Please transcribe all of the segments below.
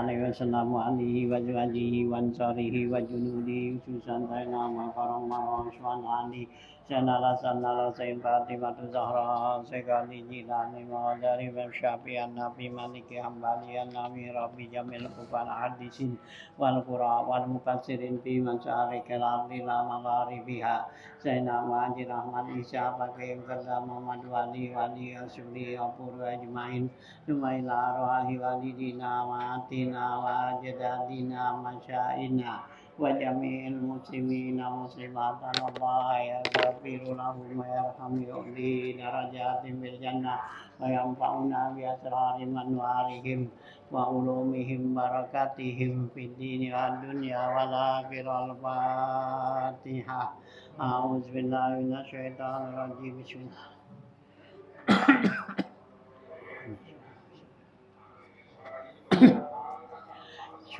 Wassalamu alaihi wa alihi wa ansarihi wa junudi ususan sayna makarong marong swanani sanala sanala sayin fatimatu zahra sekali jilani mawadari wa syafi'an nabi maliki hambali nami rabbi jamil kufan hadisin wal qura wal mukassirin fi masyari kelali lama lari biha sayna wajir rahmat isya pakai kerja Muhammad wali asuli apur ajmain Sumaila rohahi walidina wa atina wa jadadina masyaina wa jami'il muslimina muslimatan Allah ya ghafiru lahum wa yarham yu'li darajatim bil jannah wa yanfa'una bi asrari manwarihim wa ulumihim barakatihim fid dini wa dunya wal akhirah al-fatihah a'udzu billahi minasy syaithanir rajim bismillah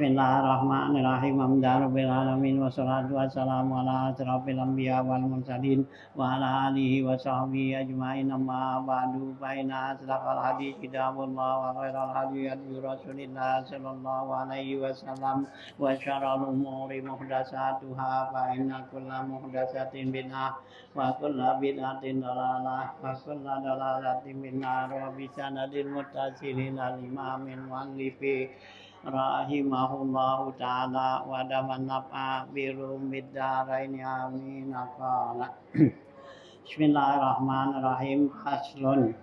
Bismillahirrahmanirrahim. Alhamdulillahirabbil alamin wassalatu wassalamu ala asyrofil anbiya wal mursalin wa ala alihi wa sahbihi ajmain amma ba'du fa inna asdaqal hadits kitabullah wa khairal hadi hadi Rasulillah sallallahu alaihi wasallam wa syarrul umuri muhdatsatuha fa inna kulla muhdatsatin bid'ah wa kulla bid'atin dhalalah wa kulla dhalalatin finnar wa bi sanadil muttasilin al imamil muallifi rahimahullahu ta'ala wa daman naf'a birum biddaraini amin qala Bismillahirrahmanirrahim faslun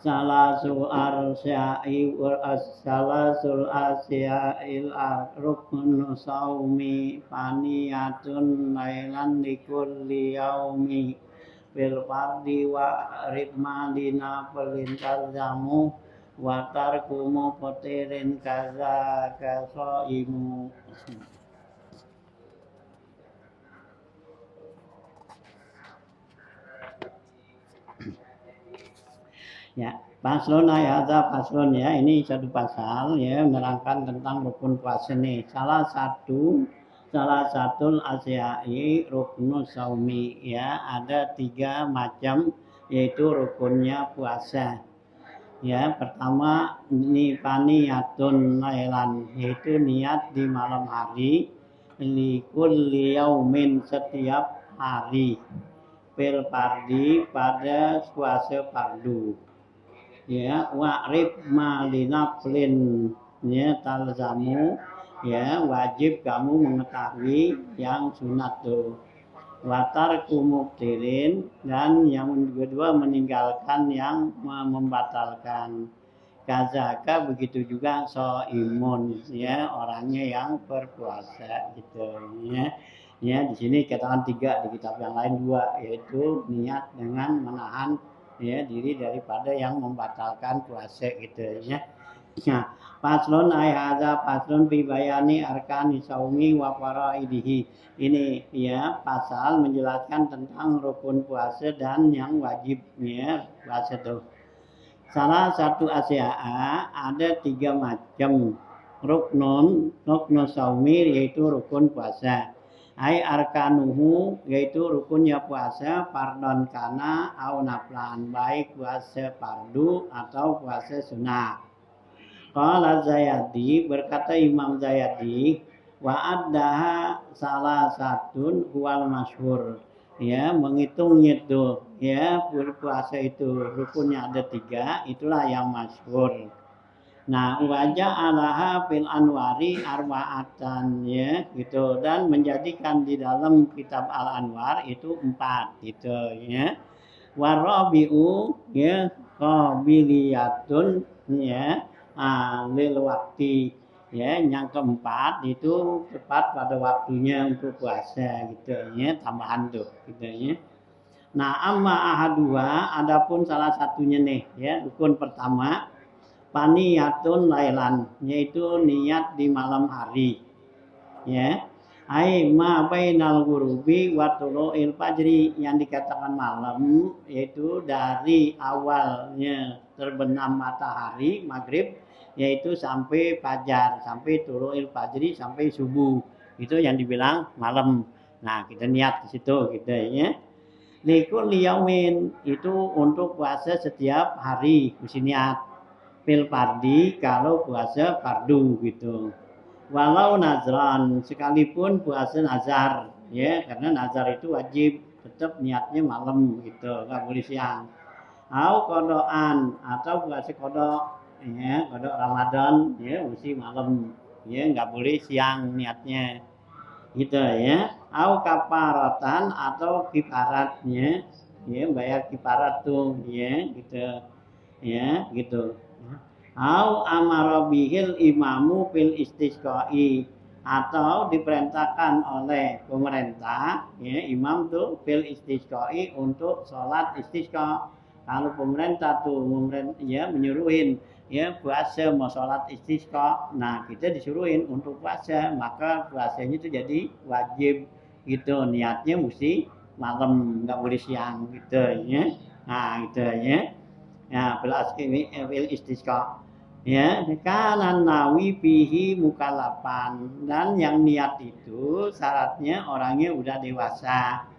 salasul arsyai salasul asya'il ruknu saumi faniyatun lailan likulli yaumi bil fardi wa ritmalina pelintar jamu watar kumu potirin kaza kasoimu ya paslon ayat paslon ya ini satu pasal ya menerangkan tentang rukun puasa nih salah satu asyai rukun saumi ya ada 3 macam yaitu rukunnya puasa. Ya, pertama nipaniyatun lailan yaitu niat di malam hari likulli yaumin setiap hari fil fardi pada puasa fardu. Ya, wa'rif malinaflin ya talzamu ya wajib kamu mengetahui yang sunat tuh. Watar kumuktirin dan yang kedua meninggalkan yang membatalkan kazaka begitu juga soimun ya orangnya yang berpuasa gitu ya di sini katakan 3 di kitab yang lain 2 yaitu niat dengan menahan ya diri daripada yang membatalkan puasa gitu ya. Nah, paslon ayat paslon fi bayani arkani saumi wa faraidihi. Ini ya pasal menjelaskan tentang rukun puasa dan yang wajibnya puasa itu. Salah satu asya'a ada 3 macam rukun saumi yaitu rukun puasa. Ai arkanuhu yaitu rukunnya puasa fardhon kana au naflan baik puasa fardu atau puasa sunnah. Qala Zayadi berkata Imam Zayadi wa addaha salah satun huwal masyhur ya menghitungnya itu ya berpuasa itu rukunnya ada 3 itulah yang masyhur. Nah wajah alaha fil anwari arba'atan ya gitu dan menjadikan di dalam kitab al anwar itu 4 gitu ya warabiu ya qabiliyatun ya lil waktu ya yang keempat itu tepat pada waktunya untuk puasa gitu ya tambahan tuh gitu ya. Nah amma ahadua adapun salah satunya nih ya rukun pertama paniyatun lailan yaitu niat di malam hari ya ai ma bainal ghurubi wa tulu'il fajri yang dikatakan malam yaitu dari awalnya terbenam matahari maghrib yaitu sampai fajar sampai tulu'il fajri sampai subuh itu yang dibilang malam. Nah kita niat di situ gitu ya. Likulli yaumin itu untuk puasa setiap hari mesti niat fil fardi kalau puasa fardu gitu. Walau nazran sekalipun puasa nazar ya karena nazar itu wajib tetap niatnya malam gitu nggak boleh siang. Au kodoan atau puasa kodok ya kodok Ramadan ya mesti malam ya nggak boleh siang niatnya gitu ya. Au kaparatan atau kifaratnya ya bayar kifarat tuh ya gitu ya gitu. Au amara bihil imamu fil istisqai atau diperintahkan oleh pemerintah ya imam tuh fil istisqai untuk sholat istisqa. Kalau pemerintah tuh ya menyuruhin ya puasa mau sholat istisqa, nah kita disuruhin untuk puasa maka puasanya itu jadi wajib gitu niatnya mesti malam nggak boleh siang gitu ya. Nah gitu ya. Ya, belas ini fil istisqa. Ya, kanan nawi fihi mukalapan dan yang niat itu syaratnya orangnya udah dewasa.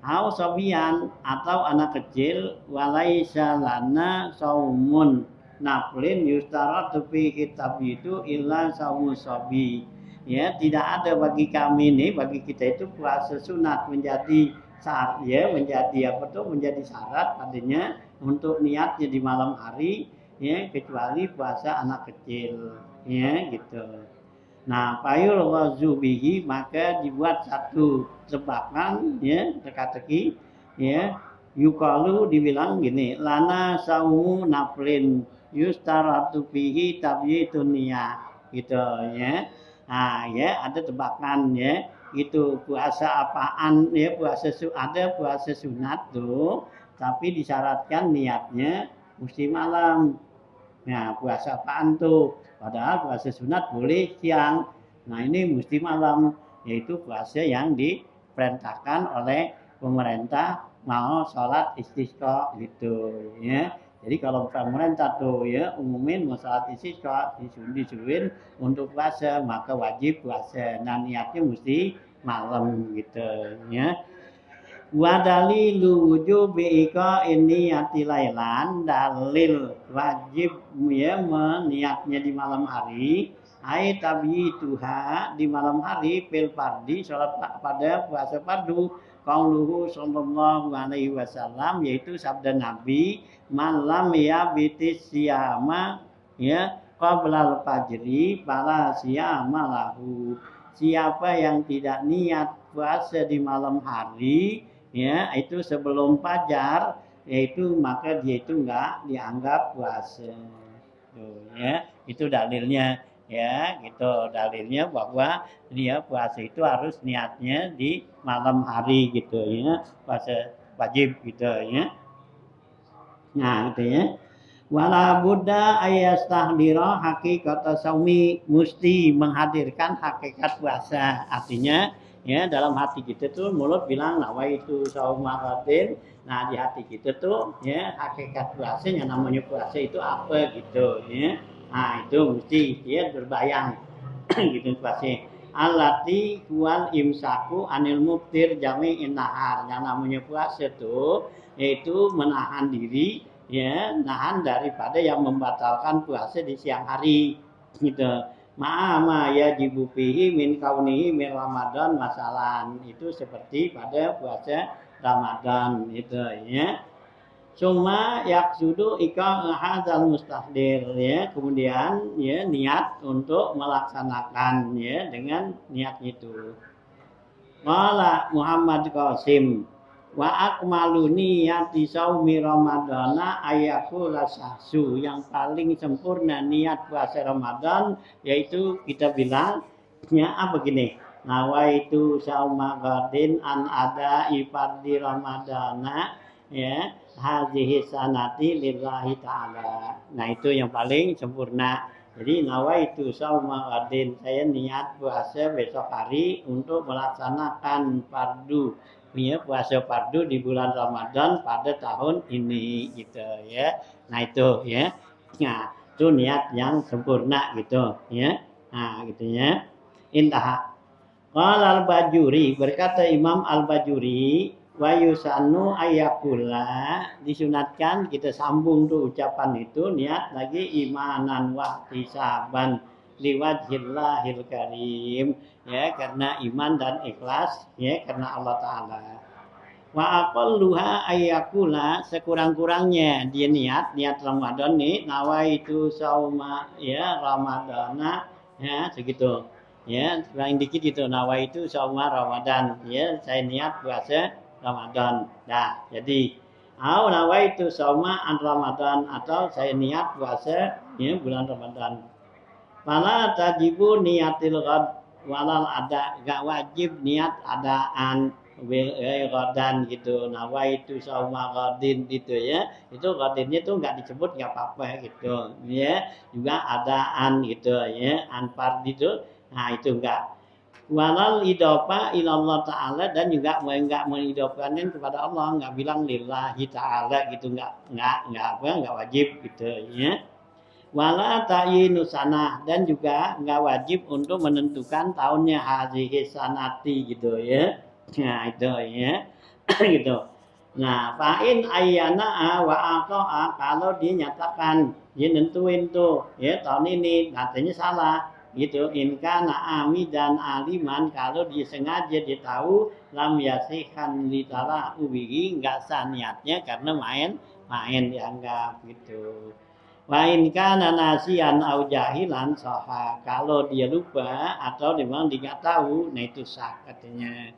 Au sobian atau anak kecil walaisa lana saumun naflin yustaratu fi kitab itu illa saumu sobi. Ya, tidak ada bagi kami nih bagi kita itu puasa sunat menjadi syarat ya menjadi apa tuh menjadi syarat padanya untuk niatnya di malam hari ya kecuali puasa anak kecil ya gitu. Nah, payul wazubihi maka dibuat satu tebakan ya teka-teki ya yukalu dibilang gini lana saumu naflin yustaratu fihi tabyitun niyah gitu ya. Nah, ya ada tebakan ya itu puasa apaan ya ada puasa sunat tuh tapi disyaratkan niatnya mesti malam. Nah, puasa apaan tuh? Padahal puasa sunat boleh siang. Nah, ini mesti malam, yaitu puasa yang diperintahkan oleh pemerintah mau sholat istisqa gitu ya. Jadi kalau pemerintah tuh ya umumin mau sholat istisqa disuruhin untuk puasa maka wajib puasa. Nah, niatnya mesti malam gitu ya. Wa dalilu wujubi ini lailan dalil wajib ya meniatnya di malam hari ai tabyituha di malam hari fil fardi salat pada puasa fardu qauluhu sallallahu alaihi wasallam yaitu sabda Nabi malam ya bitis siyama ya qabla fajri fala siyama lahu siapa yang tidak niat puasa di malam hari ya itu sebelum fajar yaitu maka dia itu enggak dianggap puasa tuh ya itu dalilnya ya gitu dalilnya bahwa dia puasa itu harus niatnya di malam hari gitu ya puasa wajib gitu ya nah gitu ya wala buddha ayastahdira hakikat saumi mesti menghadirkan hakikat puasa artinya ya dalam hati kita tuh mulut bilang nawaitu saumaratin nah di hati kita tuh ya hakikat puasa yang namanya puasa itu apa gitu ya nah itu mesti ya berbayang gitu puasa alati wal imsaku anil muftir jami nahar yang namanya puasa tuh yaitu menahan diri ya nahan daripada yang membatalkan puasa di siang hari gitu ma'ama ya jibupihi min kaunihi min Ramadan masalan itu seperti pada puasa Ramadan itu ya cuma yaksudu ika hadzal mustahdir ya kemudian ya niat untuk melaksanakan ya dengan niat itu qala Muhammad Qasim wa akmalu niyati saumi ramadana ayaku lasahsu yang paling sempurna niat puasa Ramadan yaitu kita bilang ya apa gini nawaitu sauma ghadin an ada ifardi ramadana ya hadhihi sanati lillahi ta'ala nah itu yang paling sempurna jadi nawaitu sauma ghadin saya niat puasa besok hari untuk melaksanakan fardu ya puasa fardu di bulan Ramadan pada tahun ini gitu ya. Nah itu ya. Nah, itu niat yang sempurna gitu ya. Nah, gitu ya. Intah. Qala al-Bajuri berkata Imam al-Bajuri wa yusanu ayakula, disunatkan kita sambung tuh ucapan itu niat lagi imanan wa ihtisaban liwajhillahil karim, ya karena iman dan ikhlas, ya karena Allah taala. Wa aqalluha ayyakula, sekurang-kurangnya dia niat Ramadan nih, nawaitu sauma ya Ramadana, ya segitu. Ya, paling dikit itu nawaitu sauma Ramadan, ya saya niat puasa Ramadan. Nah, jadi nawaitu sauma an Ramadan, atau saya niat puasa ya bulan Ramadan. Fala tajibu niatil ghad, walal ada, gak wajib niat adaan Rodan gitu, nawaitu sauma Rodin gitu ya, itu Rodinnya tuh nggak disebut nggak apa-apa gitu ya, juga adaan gitu ya, anpar gitu, nah itu enggak. Walal idopa ilallah ta'ala, dan juga enggak mengidopkannya kepada Allah, enggak bilang lillahi ta'ala gitu, enggak wajib gitu ya. Wala ta'yinu sanah, dan juga enggak wajib untuk menentukan tahunnya hadhihi sanati gitu ya. Nah itu ya. Gitu. Nah, fa'in ayyana wa aqa'a, kalau dia nyatakan, dia nentuin tuh ya tahun ini, katanya salah gitu. In kana amidan aliman, kalau dia sengaja dia tahu, lam yasihan litala ubihi, enggak sah niatnya karena main dianggap gitu. Wa in kana nasian au jahilan sahha, kalau dia lupa atau memang dia enggak tahu, nah itu sah katanya.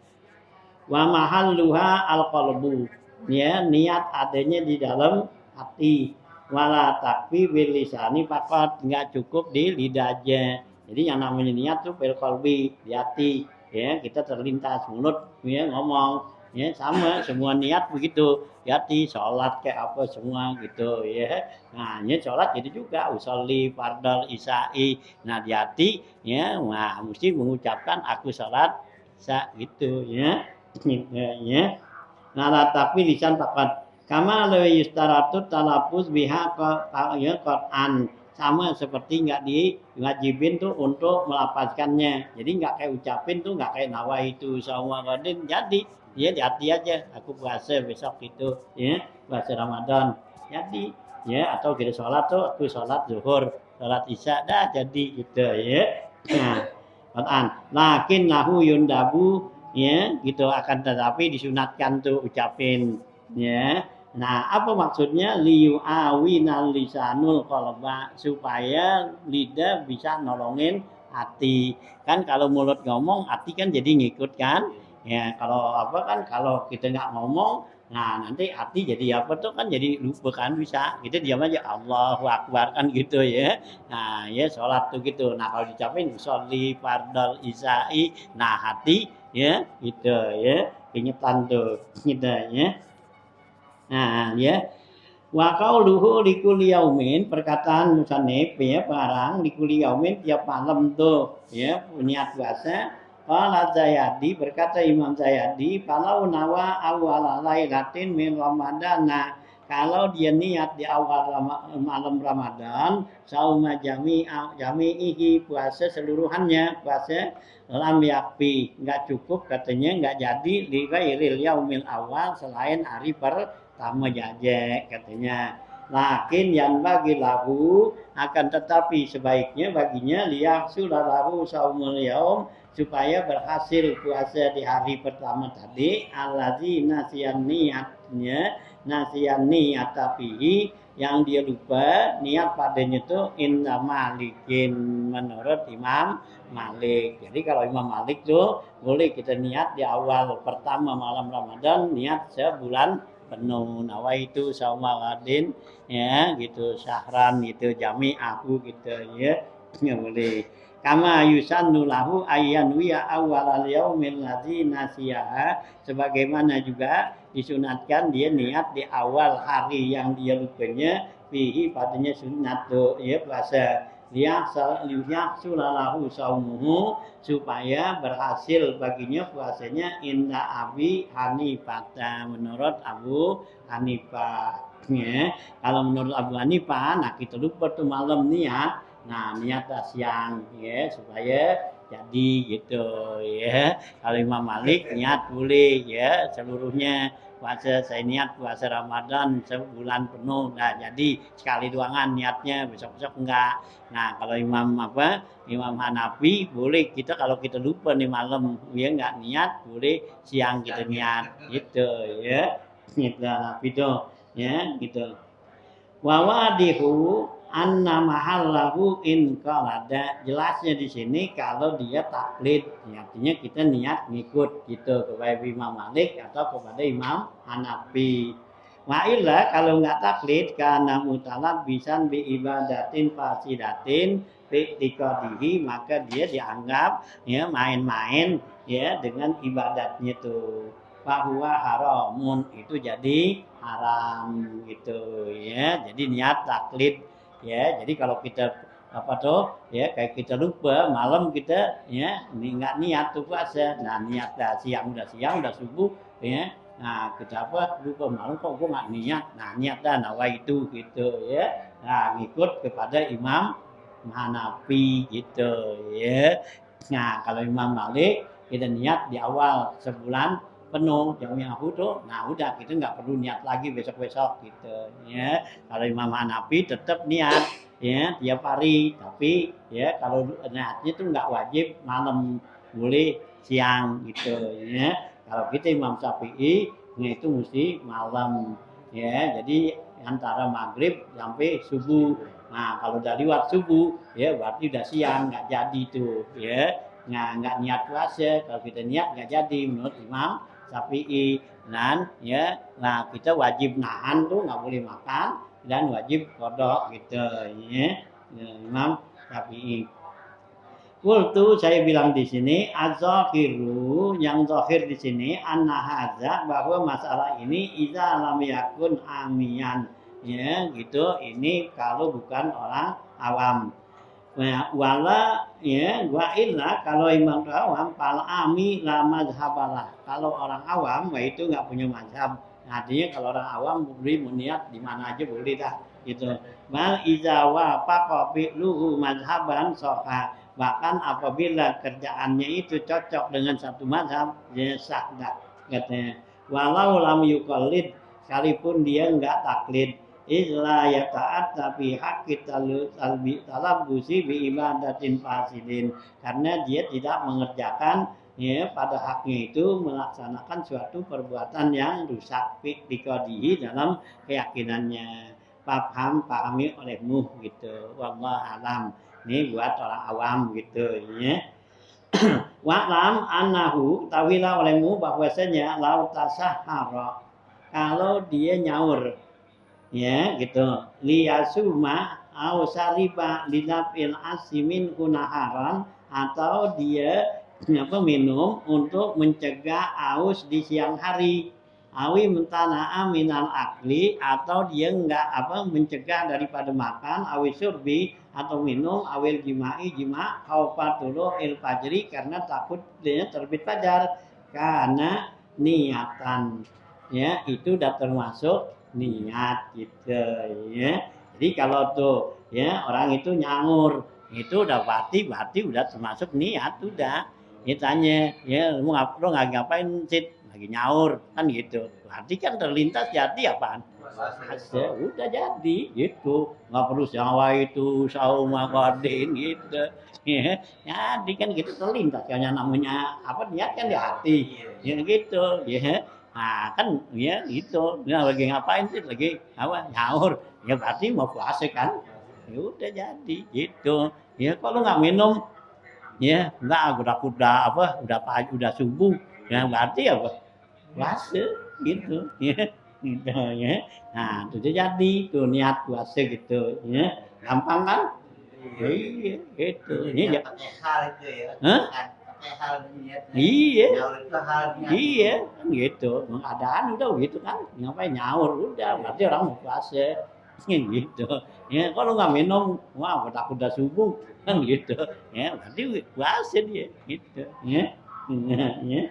Wa mahalluha al-qalbu, ya niat adanya di dalam hati, wala takfi bil lisani faqat, enggak cukup di lidah aja. Jadi yang namanya niat tuh bil qalbi, di hati ya, kita terlintas mulut ya ngomong ya, sama semua niat begitu di hati, sholat kayak apa semua gitu ya. Nah ini sholat jadi juga usolli fardal isya'i, nah di hati ya, wah mesti mengucapkan aku sholat isya gitu ya. Ya. Nah, tapi lisan fakat kama lewi yustaratu talapuz biha ya Quran, sama seperti nggak diwajibin tuh untuk melafazkannya. Jadi nggak kayak ucapin tuh, nggak kayak nawaitu sawamadin, jadi ya di hati aja aku puasa besok gitu ya, puasa Ramadan jadi ya, atau kita sholat tuh aku sholat zuhur, sholat isya dah jadi gitu ya. Nah, Quran lakin lahu yundabu, ya gitu, akan tetapi disunatkan tuh ucapin ya. Nah apa maksudnya, liu awinal lisanul qalba, supaya lidah bisa nolongin hati. Kan kalau mulut ngomong hati kan jadi ngikut kan ya, kalau apa kan kalau kita nggak ngomong, nah nanti hati jadi apa tuh kan jadi lupa kan, bisa kita diam aja Allahu Akbar kan gitu ya. Nah ya sholat tuh gitu. Nah kalau diucapin sholli fardal isya'i, nah hati ya gitu ya, keingetan tuh gitu ya. Nah ya, wa qauluhu likulli yaumin, perkataan musannif ya, pengarang likulli yaumin, tiap malam tuh ya niat puasa. Qala Zayadi, berkata Imam Zayadi, falau nawa awwala lailatin min ramadana, kalau dia niat di awal malam Ramadan, sauma jami'ihi, puasa seluruhannya, puasa lam yakfi, enggak cukup katanya, enggak jadi li ghairil yaumil awal, selain hari pertama jajak katanya. Lakin yang bagi lahu, akan tetapi sebaiknya baginya liyahsulalahu saumul yaum, supaya berhasil puasa di hari pertama tadi, allazi nasiyan niatnya, nasiyan niatapihi, yang dia lupa niat padanya itu inna malikin, menurut Imam Malik. Jadi kalau Imam Malik tuh boleh kita niat di awal pertama malam Ramadan, niat sebulan penuh, nawaitu sauma ghadin ya gitu, syahran gitu, jami aku gitu ya, nggak boleh. Kama yusannu lahu ayyan wiya awwalal yaumil ladzi nasiyaha, sebagaimana juga disunatkan dia niat di awal hari yang dia lupanya, fihi padanya sunat tuh ya puasa, liyahsulalahu saumuhu, supaya berhasil baginya puasanya, inda Abi Hanifah, menurut Abu Hanifah ya. Kalau menurut Abu Hanifah, nah kita lupa tuh malam niat Nah, niat siang ya supaya jadi gitu ya. Kalau Imam Malik niat boleh ya seluruhnya puasa saya niat puasa Ramadan sebulan penuh. Nah, jadi sekali doangan niatnya besok-besok enggak. Nah, kalau Imam Hanafi boleh kita kalau kita lupa nih malam ya enggak niat boleh siang kita niat gitu ya. Gitu gitu ya gitu. Wawadihu anna mahallahu in qalada. Jelasnya di sini kalau dia taklid, artinya kita niat ngikut gitu kepada Imam Malik atau kepada Imam Hanafi. Wa illa kalau enggak taklid karena mutalab bisan bi ibadatin fasidatin fi tiqadihi maka dia dianggap ya main-main ya dengan ibadatnya tuh. Bahwa haramun itu jadi haram gitu ya. Jadi niat taklid ya. Jadi kalau kita apa tuh ya kayak kita lupa malam kita ya nggak niat tuh puasa. Nah niat siang udah subuh ya. Nah kita apa lupa malam kok gua nggak niat. Nah niat dah nawa itu gitu ya. Nah ngikut kepada Imam Hanafi gitu ya. Nah kalau Imam Malik kita niat di awal sebulan penuh jamnya tuh, nah udah kita nggak perlu niat lagi besok-besok gitu ya. Kalau Imam Hanafi tetap niat ya tiap hari, tapi ya kalau niatnya tuh nggak wajib malam, boleh siang gitu ya. Kalau kita Imam Syafi'i itu mesti malam ya. Jadi antara maghrib sampai subuh. Nah kalau dari waktu subuh ya berarti udah siang nggak jadi tuh ya. Nah nggak niat puasa, kalau kita niat nggak jadi menurut Imam Syafi'i. Dan ya nah kita wajib nahan tuh nggak boleh makan dan wajib kodok gitu ya. Imam Syafi'i. Kultu saya bilang di sini az-zahiru yang zahir di sini anna hadza bahwa masalah ini iza lam yakun amiyan ya gitu ini kalau bukan orang awam. Nah, wala ya wa illa kalau imam awam pal ami la mazhabalah. Kalau orang awam itu enggak punya mazhab. Artinya kalau orang awam boleh niat di mana aja boleh dah gitu. Mal iza wa faqa fi'luhu mazhaban soha. Bahkan apabila kerjaannya itu cocok dengan satu mazhab ya sah dah katanya. Walau lam yuqallid sekalipun dia enggak taklid illa ya taat tapi hak kita talabbusi bi ibadatin fasidin karena dia tidak mengerjakan ya pada haknya itu melaksanakan suatu perbuatan yang rusak fikdihi dalam keyakinannya. Pahami olehmu gitu. Wallahu alam. Ini buat orang awam gitu ya. Wa'lam annahu tawila olehmu bahwasanya lau tasahhara kalau dia nyaur ya gitu liyasuma au sariba linafil asimin kunaharan atau dia minum untuk mencegah aus di siang hari awi mentana'a minal akli atau dia enggak mencegah daripada makan awi surbi atau minum awil jima khaufatulu il fajri karena takut dia terbit fajar karena niatan ya itu udah termasuk niat gitu ya. Jadi kalau tuh ya orang itu nyangur itu udah berarti udah termasuk niat udah. Ya tanya ya lu ngapain sih lagi nyaur kan gitu. Berarti kan terlintas jadi apaan? Puasa udah jadi gitu. Nggak perlu Jawa itu sauma qadin gitu. Ya, jadi kan gitu terlintas kayaknya namanya niat kan di hati. Ya gitu ya. Nah kan ya gitu, dia lagi ngapain sih lagi nyaur, ya berarti mau puasa kan, ya udah jadi gitu, ya kalau nggak minum, ya nggak udah subuh, ya berarti puasa gitu, ya gitu ya, nah itu jadi tuh niat puasa gitu, ya gampang kan, iya gitu, ini ya. Iya, iya kan gitu. Keadaan udah gitu kan, ngapain nyaur udah, berarti orang mau puasa gitu. Ya kalau nggak minum, wah udah subuh kan gitu. Ya berarti puasa dia gitu. Ya, ya.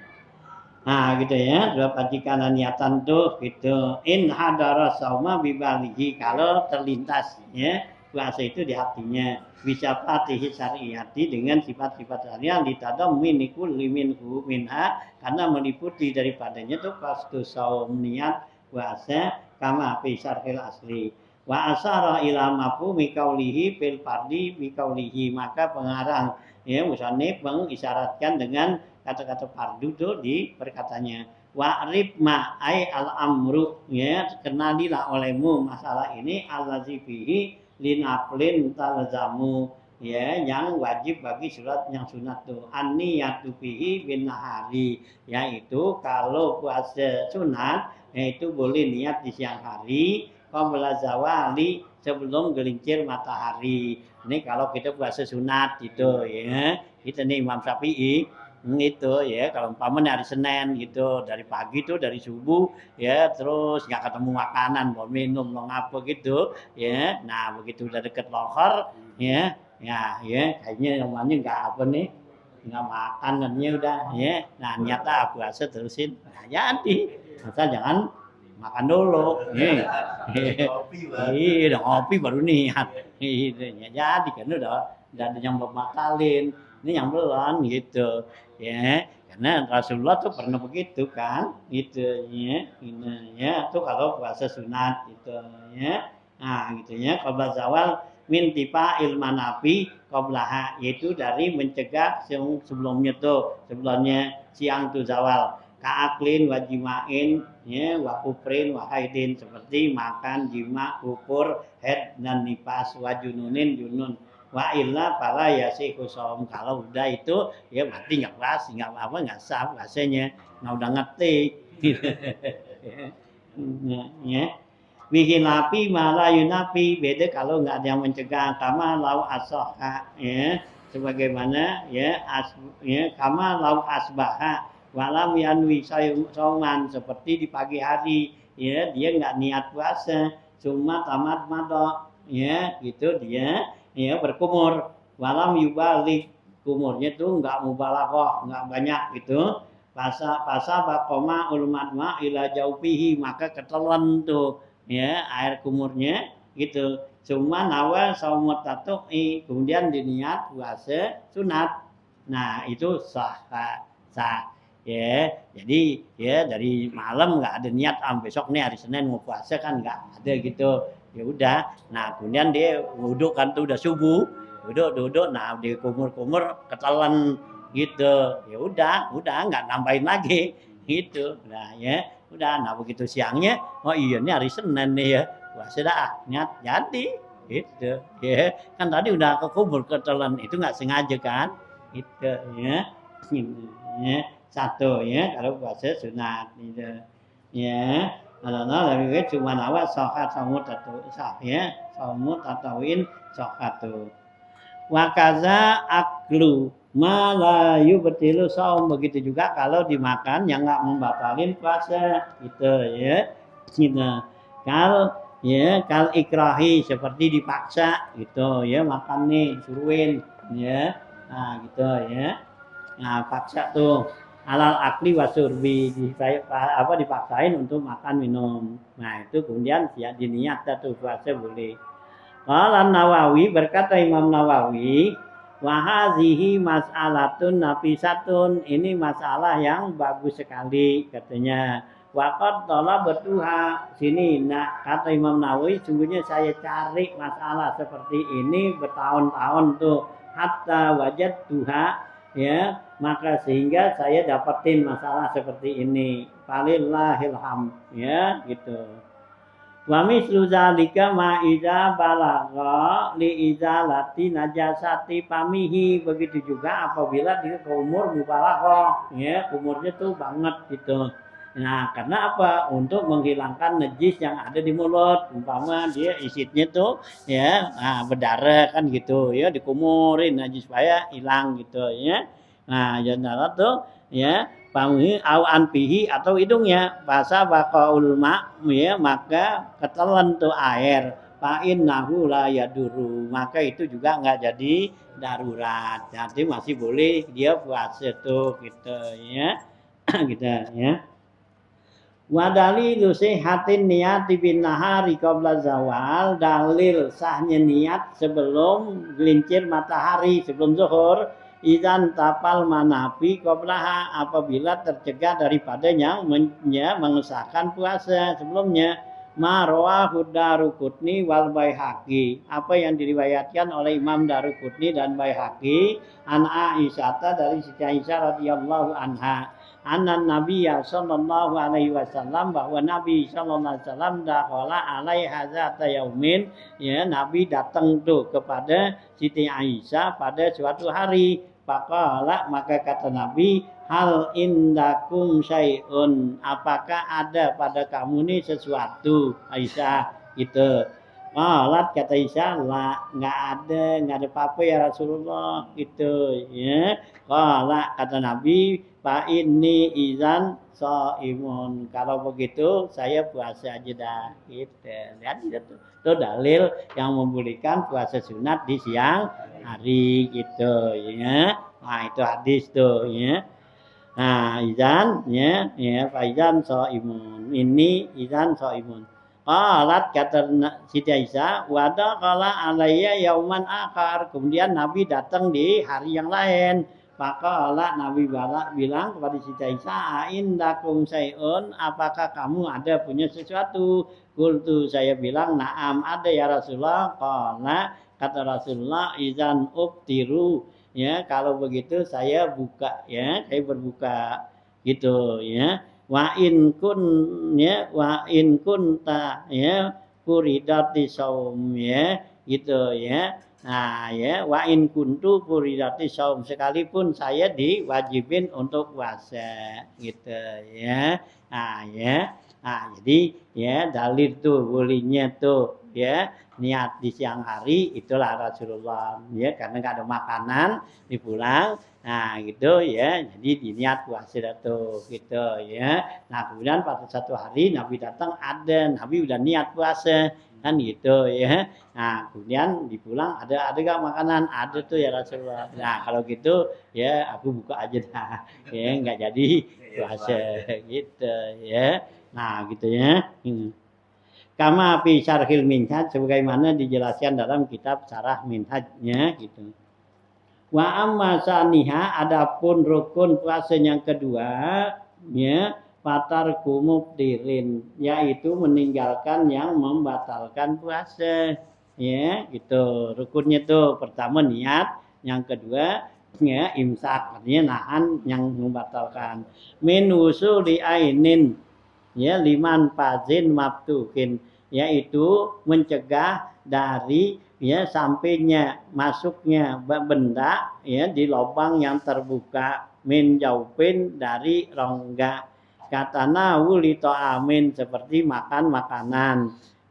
Nah gitu ya, dua pacikan niatan tuh gitu. In hadara sauma bibalihi kalau terlintas ya puasa itu di hatinya. Bisa patihi syariati dengan sifat-sifat syariah ditadam minikul liminhu minha karena meliputi daripadanya tuh qasdu saum niat puasa kama fi syarhil asli. Wa asara ila mafhumi qaulihi fil fardi bi qaulihi maka pengarang ya musannif mengisyaratkan dengan kata-kata fardu itu di perkataannya wa'rif ma ai al amru ya kenalilah olehmu masalah ini allazi fihi linaflin talzamu ya yang wajib bagi surat yang sunat tuh anniyatu fihi bin nahari yaitu kalau puasa sunat yaitu boleh niat di siang hari qabla zawali sebelum gelincir matahari. Ini kalau kita puasa sunat gitu ya. Kita nih Imam Syafi'i itu ya kalau umpamanya hari Senin gitu dari pagi tuh dari subuh ya terus nggak ketemu makanan mau minum mau apa gitu ya nah begitu udah deket lohor ya kayaknya namanya nggak apa nih nggak makanannya udah ya nah nyata puasa terusin nah, jadi asal jangan makan dulu udah ngopi baru niat ya jadi kan udah ada yang bermakalin ini yang belum gitu ya karena Rasulullah tuh pernah begitu kan gitu ya ini ya tuh kalau puasa sunat gitu ya nah gitu ya qabla zawal min tipa ilman nabi qablaha yaitu dari mencegah sebelumnya sebelumnya siang tuh zawal kaaklin wajimain ya wa kufrin wa haidin seperti makan jima kufur haid dan nifas wajununin junun wa illa fala yasihu shaum kalau udah itu ya berarti enggak puasa enggak apa enggak sah puasanya enggak udah ngerti ya bihilapi malah yunapi beda kalau enggak ada yang mencegah kama lau asoha ya sebagaimana ya kama lau asbaha walam yanwi sauman seperti di pagi hari ya dia enggak niat puasa cuma tamat madok ya gitu dia ya berkumur walam yubalik kumurnya tuh enggak mubalaghah enggak banyak gitu pasa bakoma ulmatma ila jaufihi maka ketelan tuh ya air kumurnya gitu cuma nawa saumut tatu'i kemudian diniat puasa sunat nah itu sah ya jadi ya dari malam enggak ada niat besok nih hari Senin mau puasa kan enggak ada gitu ya udah nah kemudian dia wudhu kan tuh udah subuh duduk nah di kumur ketelan gitu ya udah nggak nambahin lagi gitu nah ya udah nah begitu siangnya oh iya ini hari Senin nih ya puasa dah niat jadi gitu ya kan tadi udah ke kumur ketelan itu nggak sengaja kan gitu ya satu ya kalau puasa sunat gitu ya karena lebih cuma awal sohat saumut atau sah ya saumut atauin sohatu wakaza aklu malayu betilu saum begitu juga kalau dimakan yang nggak membatalin puasa gitu ya gitu kalau ikrahi seperti dipaksa gitu ya makan nih suruhin ya nah gitu ya nah paksa tuh alal akli wasurbi dipaksain untuk makan minum nah itu kemudian ya diniat tuh puasa boleh Qala Nawawi berkata Imam Nawawi wa hazihi mas'alatun nafisatun ini masalah yang bagus sekali katanya waqad talabatuha sini nah kata Imam Nawawi sungguhnya saya cari masalah seperti ini bertahun-tahun tuh hatta wajadtuha ya maka sehingga saya dapetin masalah seperti ini falillahilham ya gitu wa mislu zalika ma iza balagha li izalati najasati pamihi begitu juga apabila dia ke umur mubalaghah ya umurnya tuh banget gitu nah karena apa untuk menghilangkan najis yang ada di mulut umpama dia isitnya tuh ya berdarah kan gitu ya dikumurin najis supaya hilang gitu ya nah jangan tuh ya pamihi au anfihi atau hidungnya bahasa baqaul ma ya maka ketelan tuh air fa innahu la yaduru maka itu juga enggak jadi darurat jadi masih boleh dia puasa tuh gitu ya gitu ya Wa dalilu sihhatin niyati bin nahari qabla zawal, dalil sahnya niat sebelum gelincir matahari, sebelum zuhur, idzan tapal manafi qablaha, apabila tercegah daripadanya mengesahkan puasa sebelumnya. Ma rawahu Daruqutni wal Baihaqi, apa yang diriwayatkan oleh Imam Daruqutni dan Baihaqi an Aisyah, dari Siti Aisyah radhiyallahu anha, anna Nabiyya sallallahu alaihi wasallam, bahwa Nabi sallallahu alaihi wasallam dakhala alaiha zata yaumin, ya, Nabi datang tuh kepada Siti Aisyah pada suatu hari. Faqala, maka kata Nabi, hal indakum syai'un, apakah ada pada kamu nih sesuatu, Aisyah, gitu. Qalat, kata Aisyah, la, nggak ada apa-apa ya Rasulullah, gitu, ya. Qala, kata Nabi, fa inni izan shaimun, kalau begitu saya puasa aja dah, gitu. Lihat itu dalil yang membolehkan puasa sunat di siang hari, gitu, ya. Nah, itu hadis tuh, ya. Nah, izan, ya, faizan shaimun, ini izan shaimun. Qalat, kata Siti Aisyah, wada qala alayya yauman akhar, kemudian Nabi datang di hari yang lain. Faqala, Nabi bilang kepada Siti Aisyah, indakum syai'un, apakah kamu ada punya sesuatu? Qultu, saya bilang, na'am, ada ya Rasulullah. Qala, kata Rasulullah, izan ubtiru, ya, kalau begitu saya buka, ya, saya berbuka, gitu, ya. Wa in kun, ya, wa in kunta, ya, furidati saum, ya, gitu, ya. Nah, ya, wa in kuntu furidati saum, sekalipun saya diwajibin untuk puasa, gitu, ya. Nah, ya. Nah, jadi, ya, dalil tuh bolehnya tuh, ya, niat di siang hari, itulah Rasulullah, ya, karena nggak ada makanan dipulang. Nah, gitu, ya, jadi diniat puasa tuh, gitu, ya. Nah, kemudian pada satu hari Nabi datang, ada, Nabi udah niat puasa, kan, gitu, ya. Nah, kemudian dipulang, ada gak makanan? Ada tuh ya Rasulullah. Nah, kalau gitu, ya, aku buka aja dah, ya, nggak jadi puasa, gitu, ya. Nah, gitu, ya. Kama fi syarhil minhaj, sebagaimana dijelaskan dalam kitab syarah minhajnya, gitu. Wa amma saniha, adapun rukun puasa yang kedua, ya, fatar kumubtirin, yaitu meninggalkan yang membatalkan puasa, ya, gitu. Rukunnya tuh pertama niat, yang kedua, ya, imsak, artinya nahan yang membatalkan. Min usuli ainin, ya, liman fazin mabtuhin, yaitu mencegah dari, ya, sampainya masuknya benda, ya, di lubang yang terbuka, min jaupin, dari rongga, katana wulito amin, seperti makan makanan,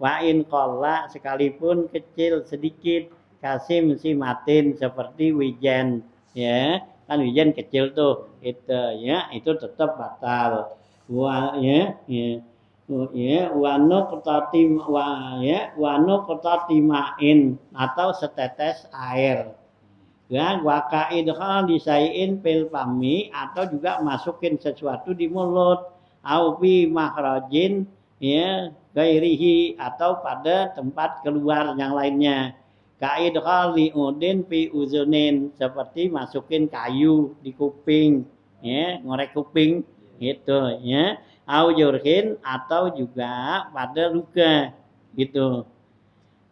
wa in qalla, sekalipun kecil sedikit, kasim simatin, seperti wijen, ya, kan wijen kecil tuh, itu, ya, itu tetap batal. Wa, ya, ya, wano ketatimain, atau setetes air, ya, wakaidhal disaiin pil pami, atau juga masukin sesuatu di mulut, au fi makhrajin, ya, gairihi, atau pada tempat keluar yang lainnya, kaidhal liudin fi uzunin, seperti masukin kayu di kuping, ya, ngorek kuping, gitu, ya, au jurhin, atau juga pada luka, gitu.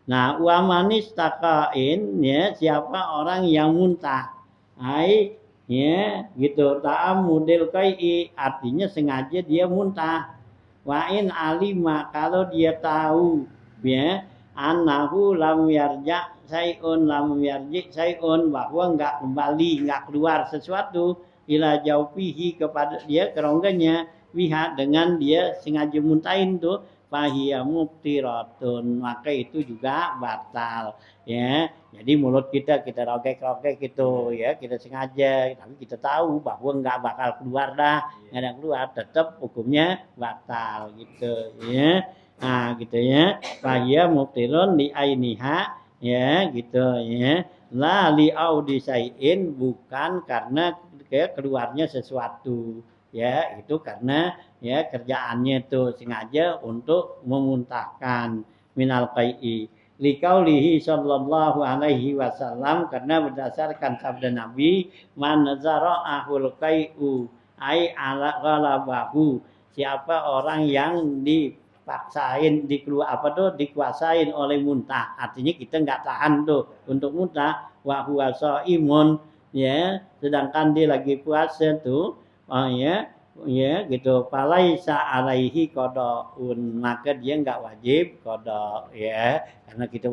Nah, uamanis takain, ya, siapa orang yang muntah, ai, ya, gitu, ta'am mudil kai'i, artinya sengaja dia muntah. Wa in alima, kalau dia tahu, ya, annahu lam yarja sayun, lam yarji sayun, bahwa enggak kembali, enggak keluar sesuatu, ila jaufihi, kepada dia kerongganya, wiha, dengan dia sengaja muntahin tuh, fahiya mubtiratun, maka itu juga batal, ya. Jadi mulut kita rogek-rogek gitu, ya, kita sengaja, tapi kita tahu bahwa enggak bakal keluar dah, enggak ada keluar, tetap hukumnya batal, gitu, ya. Nah, gitu, ya, fahiya mubtirun li ainiha, ya, gitu, ya, la li audisaiin, bukan karena keluarnya sesuatu, ya, itu karena ya kerjaannya tuh sengaja untuk memuntahkan minal qai'i liqaulihi sallallahu alaihi wasallam karena berdasarkan sabda Nabi man zara'ahul qai'u ai ala ghalabahu siapa orang yang dipaksain dikuasain oleh muntah artinya kita nggak tahan tuh untuk muntah wa huwa shaimun ya sedangkan dia lagi puasa tuh ya gitu palaisa alaihi qadaun maka dia nggak wajib qada ya karena kita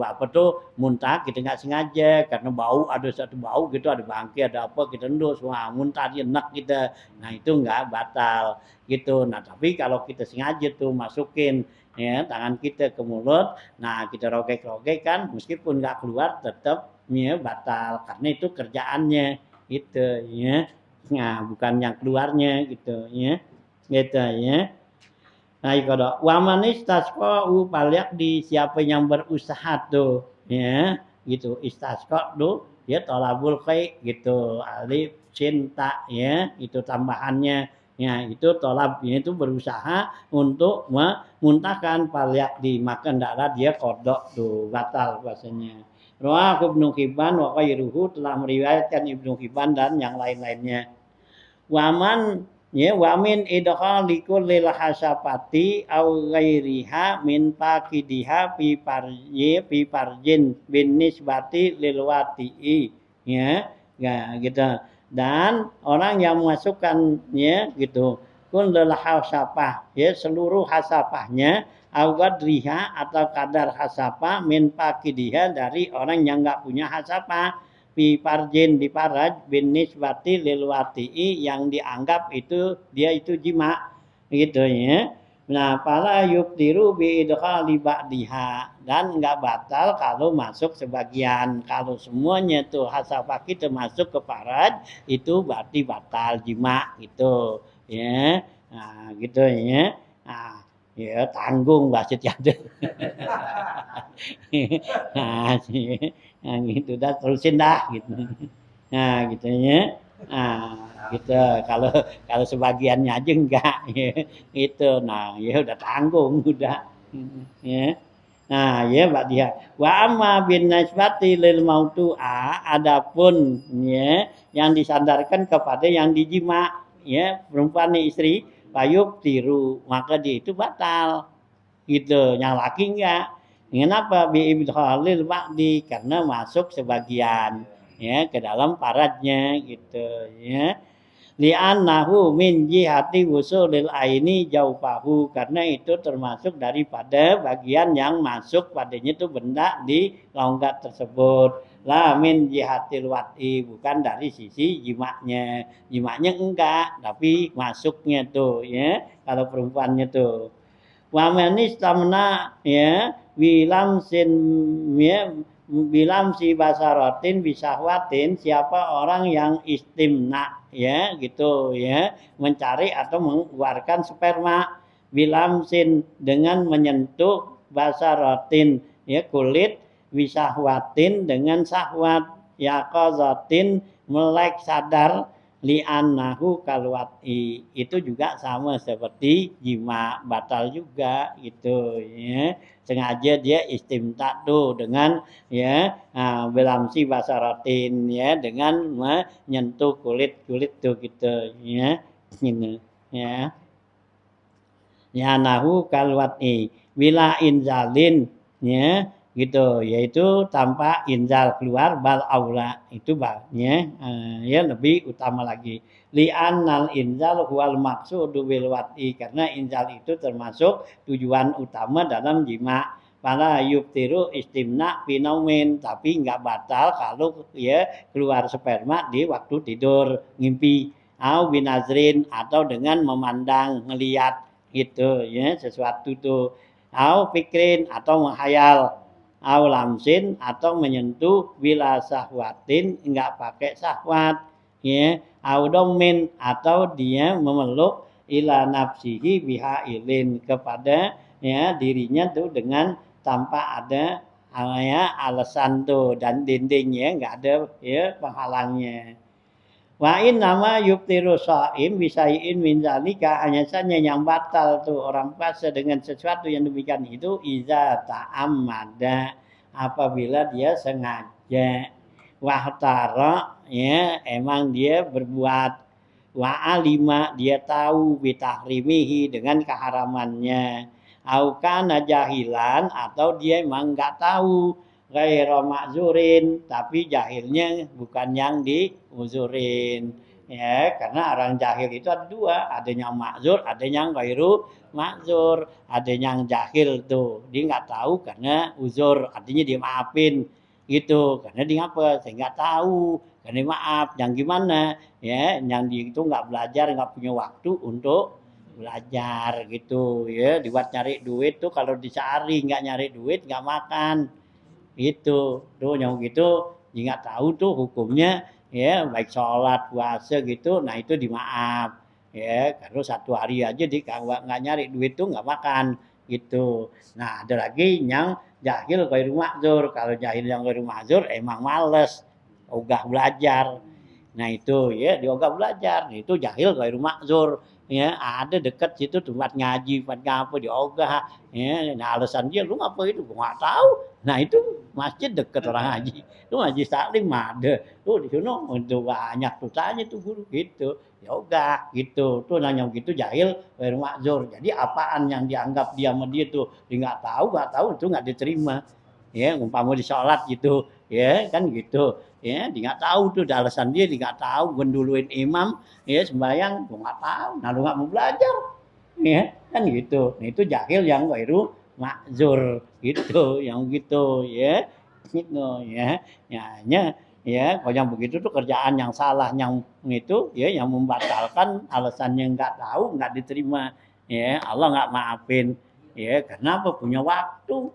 muntah kita nggak sengaja karena bau ada satu bau gitu ada bangkai ada apa kita endus wah muntah dia enak kita nah itu nggak batal gitu nah tapi kalau kita sengaja tuh masukin ya tangan kita ke mulut nah kita rogek-rogek kan meskipun nggak keluar tetap ya batal karena itu kerjaannya gitu ya nah bukan yang keluarnya gitu ya nah kalau wamanis tasqo palyak di siapa yang berusaha tuh ya gitu istasqo tuh ya tolabul kai gitu alif cinta ya itu tambahannya ya itu tolabnya itu berusaha untuk memuntahkan palyak di maka ndaklah dia kodok tuh batal puasanya Rawahu Ibnu Hibban wa ghairuhu telah meriwayatkan Ibnu Hibban dan yang lain-lainnya. Waman ya wamin idkhali kullil hasapati au ghairiha min paqidiha fi parjin bin nisbati lil wati'i ya gitu dan orang yang memasukkan ya gitu kullil hasapah ya seluruh hasapahnya awadriha atau kadar hasapa min pakidiha dari orang yang enggak punya hasapa fi parjin di paraj bin nisbati lil wati'i yang dianggap itu dia itu jima gitu ya. Nah, pala yubtiru bi idkhali ba'diha dan enggak batal kalau masuk sebagian. Kalau semuanya tuh hasapa kita masuk ke paraj itu berarti batal jima gitu ya. Nah, gitu ya. Nah, ya tanggung maksudnya tuh. Nah, nah gitu dah terusin dah gitu. Nah, gitu ya. Nah, gitu. Kalau sebagiannya aja enggak ya. Itu. Nah, ya udah tanggung udah. Ya. Nah, ya Mbak Dia. Wa amma bin nasbati lil mautu'a adapun ya yang disandarkan kepada yang dijima ya perempuan istri payub tiru maka dia itu batal gitu yang laki enggak kenapa bi ibdhalil ba'di karena masuk sebagian ya ke dalam paradnya gitu ya li'annahu min jihati wusulil aini jaufahu karena itu termasuk daripada bagian yang masuk padanya itu benda di longgat tersebut la min jihatil wat'i bukan dari sisi jimaknya enggak tapi masuknya tuh ya kalau perempuannya tuh wa manis tamna ya wilam sin ya bilam si basaratin bisahwatin siapa orang yang istimna ya gitu ya mencari atau mengeluarkan sperma bilam sin dengan menyentuh basaratin ya kulit bisahwatin dengan sahwat yaqazatin melek sadar li'annahu kalwati itu juga sama seperti jima batal juga gitu ya sengaja dia istimta tuh dengan ya belamsi basaratin ya dengan menyentuh kulit tuh gitu ya ini ya ya nahu kalwati bila inzalin ya gitu yaitu tanpa inzal keluar bal aula itu ya ya lebih utama lagi li'annal inzal huwal maqsudu bil wati karena inzal itu termasuk tujuan utama dalam jima para yubtiru istimna finaumin tapi enggak batal kalau ya keluar sperma di waktu tidur ngimpi au binazrin atau dengan memandang ngelihat gitu ya sesuatu tuh au fikrin atau menghayal au lamsin atau menyentuh bila sahwatin enggak pakai sahwat ya au domin atau dia memeluk ila nafsihi biha ilin kepada ya dirinya tuh dengan tanpa ada ya alasan tuh dan dindingnya enggak ada ya penghalangnya Wa in nama yubtiru shaim bisain min zalika, hanya saja yang batal tuh orang puasa dengan sesuatu yang demikian itu iza ta'ammada, apabila dia sengaja, wahtara ya emang dia berbuat, wa alima dia tahu bitahrimihi dengan keharamannya, au kana jahilan atau dia emang enggak tahu, ghairu ma'zurin, tapi jahilnya bukan yang diuzurin. Ya, karena orang jahil itu ada dua, ada yang ma'zur, ada yang ghairu ma'zur, ada yang jahil tuh, dia nggak tahu karena uzur, artinya dia maafin gitu, karena dia apa? Saya nggak tahu, karena maaf, yang gimana? Ya, yang dia itu nggak belajar, nggak punya waktu untuk belajar gitu ya, dibuat nyari duit tuh kalau dicari nggak nyari duit nggak makan. Itu tuh yang gitu dia nggak tahu tuh hukumnya ya, baik sholat puasa gitu, nah itu dimaaf ya, kalau satu hari aja dia nggak nyari duit tuh nggak makan gitu. Nah ada lagi yang jahil ghairu ma'zur, kalau jahil yang ghairu ma'zur emang males ogah belajar, nah itu ya diogah belajar, nah, itu jahil ghairu ma'zur ya, ada dekat situ tempat ngaji tempat ngapa diogah ya, nah alasan dia lu ngapa itu gua nggak tahu. Nah itu masjid dekat orang haji, itu Haji Salim ada, tuh di sono untuk banyak tuh tanya tuh guru gitu, ya udah gitu, tuh nanya gitu jahil ghairu ma'zur. Jadi apaan yang dianggap dia sama dia tuh dia nggak tahu itu nggak diterima. Ya, umpama di sholat gitu, ya kan gitu. Ya, dia nggak tahu tuh alasan dia nggak tahu, genduluin imam, ya sembahyang, gua nggak tahu, nah lu nggak mau belajar, ya kan gitu. Nah itu jahil yang ghairu ma'zur gitu, yang gitu ya. Gitu ya. Ya hanya ya kalau yang begitu tuh kerjaan yang salah yang itu ya, yang membatalkan alasannya nggak tahu, nggak diterima. Ya, Allah nggak maafin. Ya, karena apa? Punya waktu.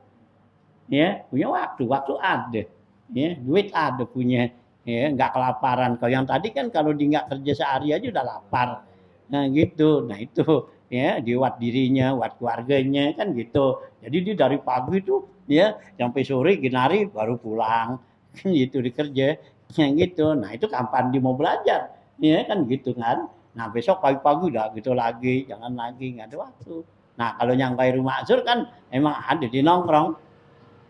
Ya, punya waktu, waktu ada. Ya, duit ada punya. Ya, nggak kelaparan. Kalau yang tadi kan kalau dia nggak kerja sehari aja udah lapar. Nah gitu, nah itu ya diwat dirinya, wat keluarganya kan gitu. Jadi dia dari pagi tuh ya sampai sore ginari baru pulang, kan gitu dikerja, yang gitu. Nah itu kapan dia mau belajar, ya kan gitu kan. Nah besok pagi-pagi udah gitu lagi, jangan lagi nggak ada waktu. Nah kalau yang kayak rumah Azur kan emang ada di nongkrong,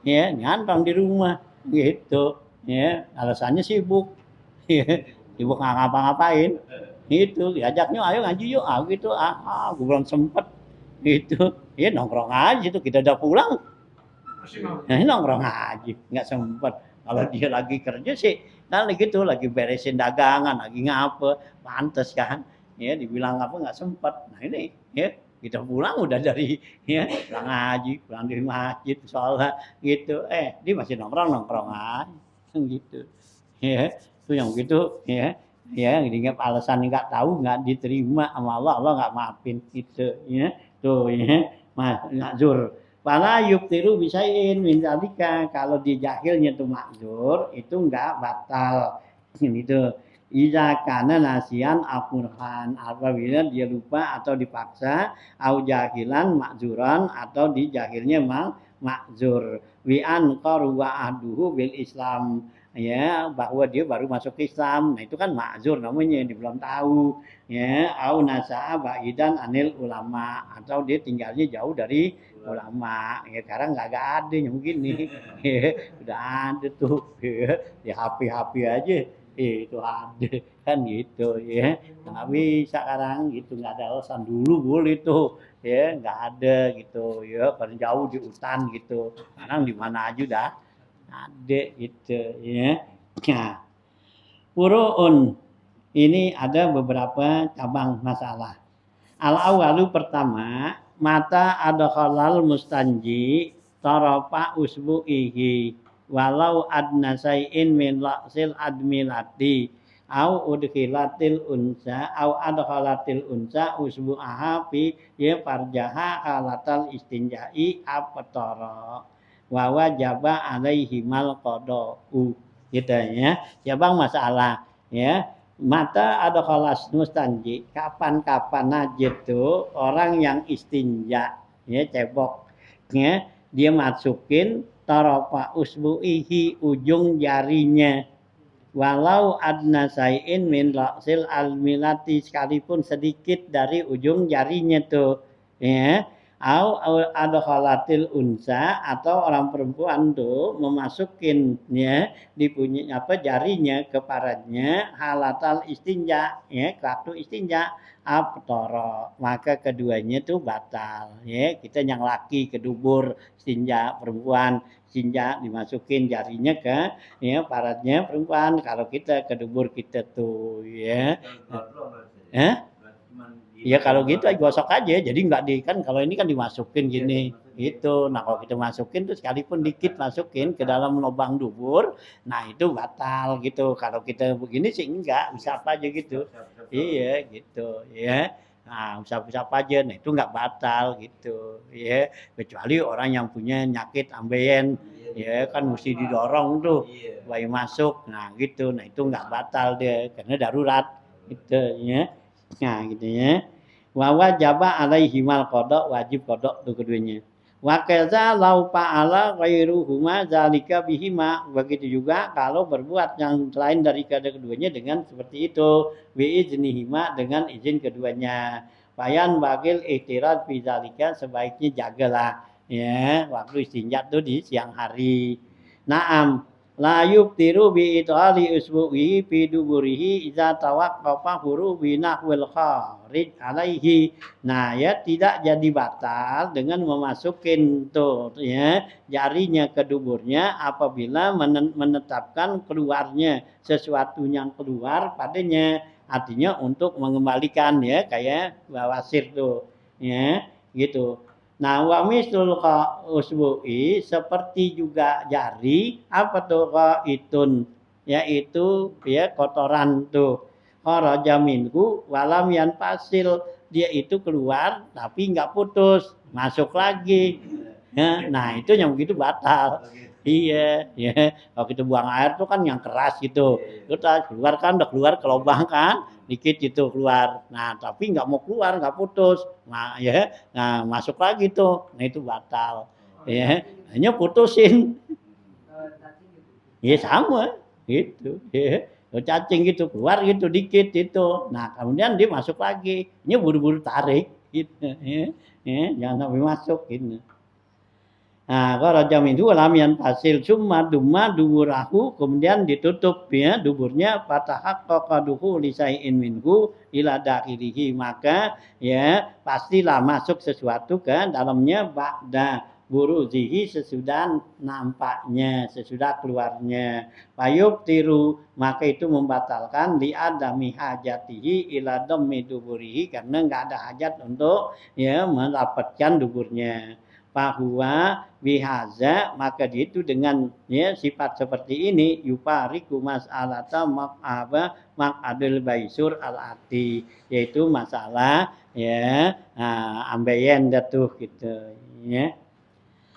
ya nyantong di rumah gitu, ya alasannya sibuk, ya sibuk nggak ngapa-ngapain. Itu diajaknya ayo ngaji yuk, ah gitu, gue belum sempet gitu, ya nongkrong aja tuh kita udah pulang, nah nongkrong aja nggak sempet. Kalau dia lagi kerja sih kan gitu, lagi beresin dagangan lagi ngapa, pantes kan ya dibilang apa nggak sempet. Nah ini ya kita pulang udah dari ya pulang ngaji, pulang dari masjid sholat gitu, dia masih nongkrong nongkrong aja gitu ya. Itu yang gitu ya, ya dianggap alasan nggak tahu nggak diterima sama Allah, Allah nggak maafin itu ya. Tuh ya mas Nazur wala yubtiru bisain min zalika, kalau di jahilnya tuh makzur itu enggak batal gitu. Iza kana nasian afurhan, apabila dia lupa atau dipaksa, au jahilan makzuran atau di jahilnya mang makzur. Wi an qaru wa ahduhu bil Islam, ya bahwa dia baru masuk Islam, nah itu kan makzur namanya, dia belum tahu ya, au nasa'a baidan anil ulama, atau dia tinggalnya jauh dari ulama ya, sekarang nggak ada yang begini ya, udah ada tuh ya, di HP aja itu ada kan gitu ya, nggak bisa sekarang gitu, nggak ada alasan. Dulu boleh tuh ya, nggak ada gitu ya, paling jauh di hutan gitu, sekarang di mana aja udah ada gitu ya. Nah, furu'un ini ada beberapa cabang masalah. Al awalu pertama, mata adkhalal mustanji tarafa usbu'ihi walau adna say'in min la'sil admilati au udkhilatil unsa au adkhalatil unsa usbu'aha fi ya farjaha halatal istinja'i aptara wa wajaba alaihi mal qada'u gitu ya. Ya Bang masalah ya. Mata ada khalas mustanji, kapan-kapan aja tuh orang yang istinja ya cebok ya, dia masukin tarafa usbu'ihi ujung jarinya walau adna sayin min ra'sil almilati, sekalipun sedikit dari ujung jarinya tuh, ya. Au adkhalatil unsa, atau orang perempuan tuh memasukin ya di punya jarinya ke paratnya halatal istinja, ya waktu istinja abtara, maka keduanya tuh batal, ya. Kita yang laki ke dubur istinja, perempuan istinja dimasukin jarinya ke ya paratnya perempuan, kalau kita ke dubur kita tuh ya. Ya kalau gitu gosok aja, jadi nggak kan kalau ini kan dimasukin gini itu. Nah kalau kita masukin tuh sekalipun dikit masukin ke dalam lubang dubur, nah itu batal gitu. Kalau kita begini sih enggak, bisa apa aja gitu. Iya gitu ya. Nah usap-usap aja, nah itu nggak batal gitu ya. Kecuali orang yang punya nyakit ambeien, ya kan mesti didorong tuh supaya masuk, nah gitu. Nah itu nggak batal dia karena darurat gitu ya. Nah gitu ya. Wa wajaba alaihimal qada, wajib qada tuh keduanya. Wa kaza lau fa'ala ghairuhuma zalika bihima, begitu juga kalau berbuat yang lain dari keduanya dengan seperti itu, bi iznihima, dengan izin keduanya. Bayan bagil ihtiraz fi zalika, sebaiknya jagalah ya waktu istinja tuh di siang hari. Naam la yubtiru bi itali usbuhi fi duburihi idza tawaqqafa hurubi nahwil kharij alaihi. Nah ya tidak jadi batal dengan memasukin tuh ya jarinya ke duburnya apabila menetapkan keluarnya sesuatu yang keluar padanya, artinya untuk mengembalikan ya kayak bawasir tuh ya gitu. Nah, wa mislul usbu'i, seperti juga jari, apa tuh itun, yaitu ya kotoran tuh. Kharaja minhu walam yanfasil, dia itu keluar tapi nggak putus, masuk lagi. Ya, nah itu yang begitu batal. Iya, ya. Kalau kita buang air tuh kan yang keras gitu. Kita keluar kan udah keluar ke lubang kan, dikit itu keluar. Nah, tapi nggak mau keluar, nggak putus. Nah, ya. Nah, masuk lagi tuh. Nah, itu batal. Ya, hanya putusin. Ya sama gitu. Ya. Cacing gitu keluar gitu dikit itu. Nah, kemudian dia masuk lagi. Ini buru-buru tarik gitu. Ya, jangan sampai masuk gitu. Nah, kharaja minhu lam yanfasil summa dumma duburahu, kemudian ditutup ya duburnya fatahaqqaqa dukhuli syai'in minhu ila dakhilihi, maka ya pastilah masuk sesuatu ke dalamnya ba'da buruzihi, sesudah nampaknya, sesudah keluarnya. Fayub tiru, maka itu membatalkan li adami hajatihi ila dhammi duburihi, karena enggak ada hajat untuk ya mendapatkan duburnya. Bahwa bihaza, maka itu dengan ya sifat seperti ini yufariku mas'alata maq'adul baisur al-ati, yaitu masalah ya ambeien datuh gitu ya.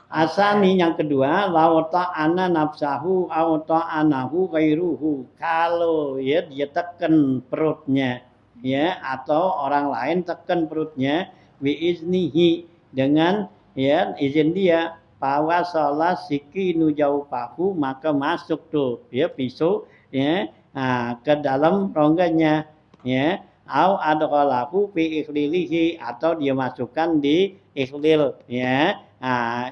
Asani yang kedua, lau ta'ana nafsahu au ta'anahu ghairuhu, kalau ya dia tekan perutnya ya atau orang lain tekan perutnya biiznihi, dengan ya izin dia, pawa sholat sikinu jauh paku, maka masuk tuh ya pisau ya ke dalam rongganya ya, au adghalahu fi ikhlilihi, atau dia masukkan di ikhlil ya.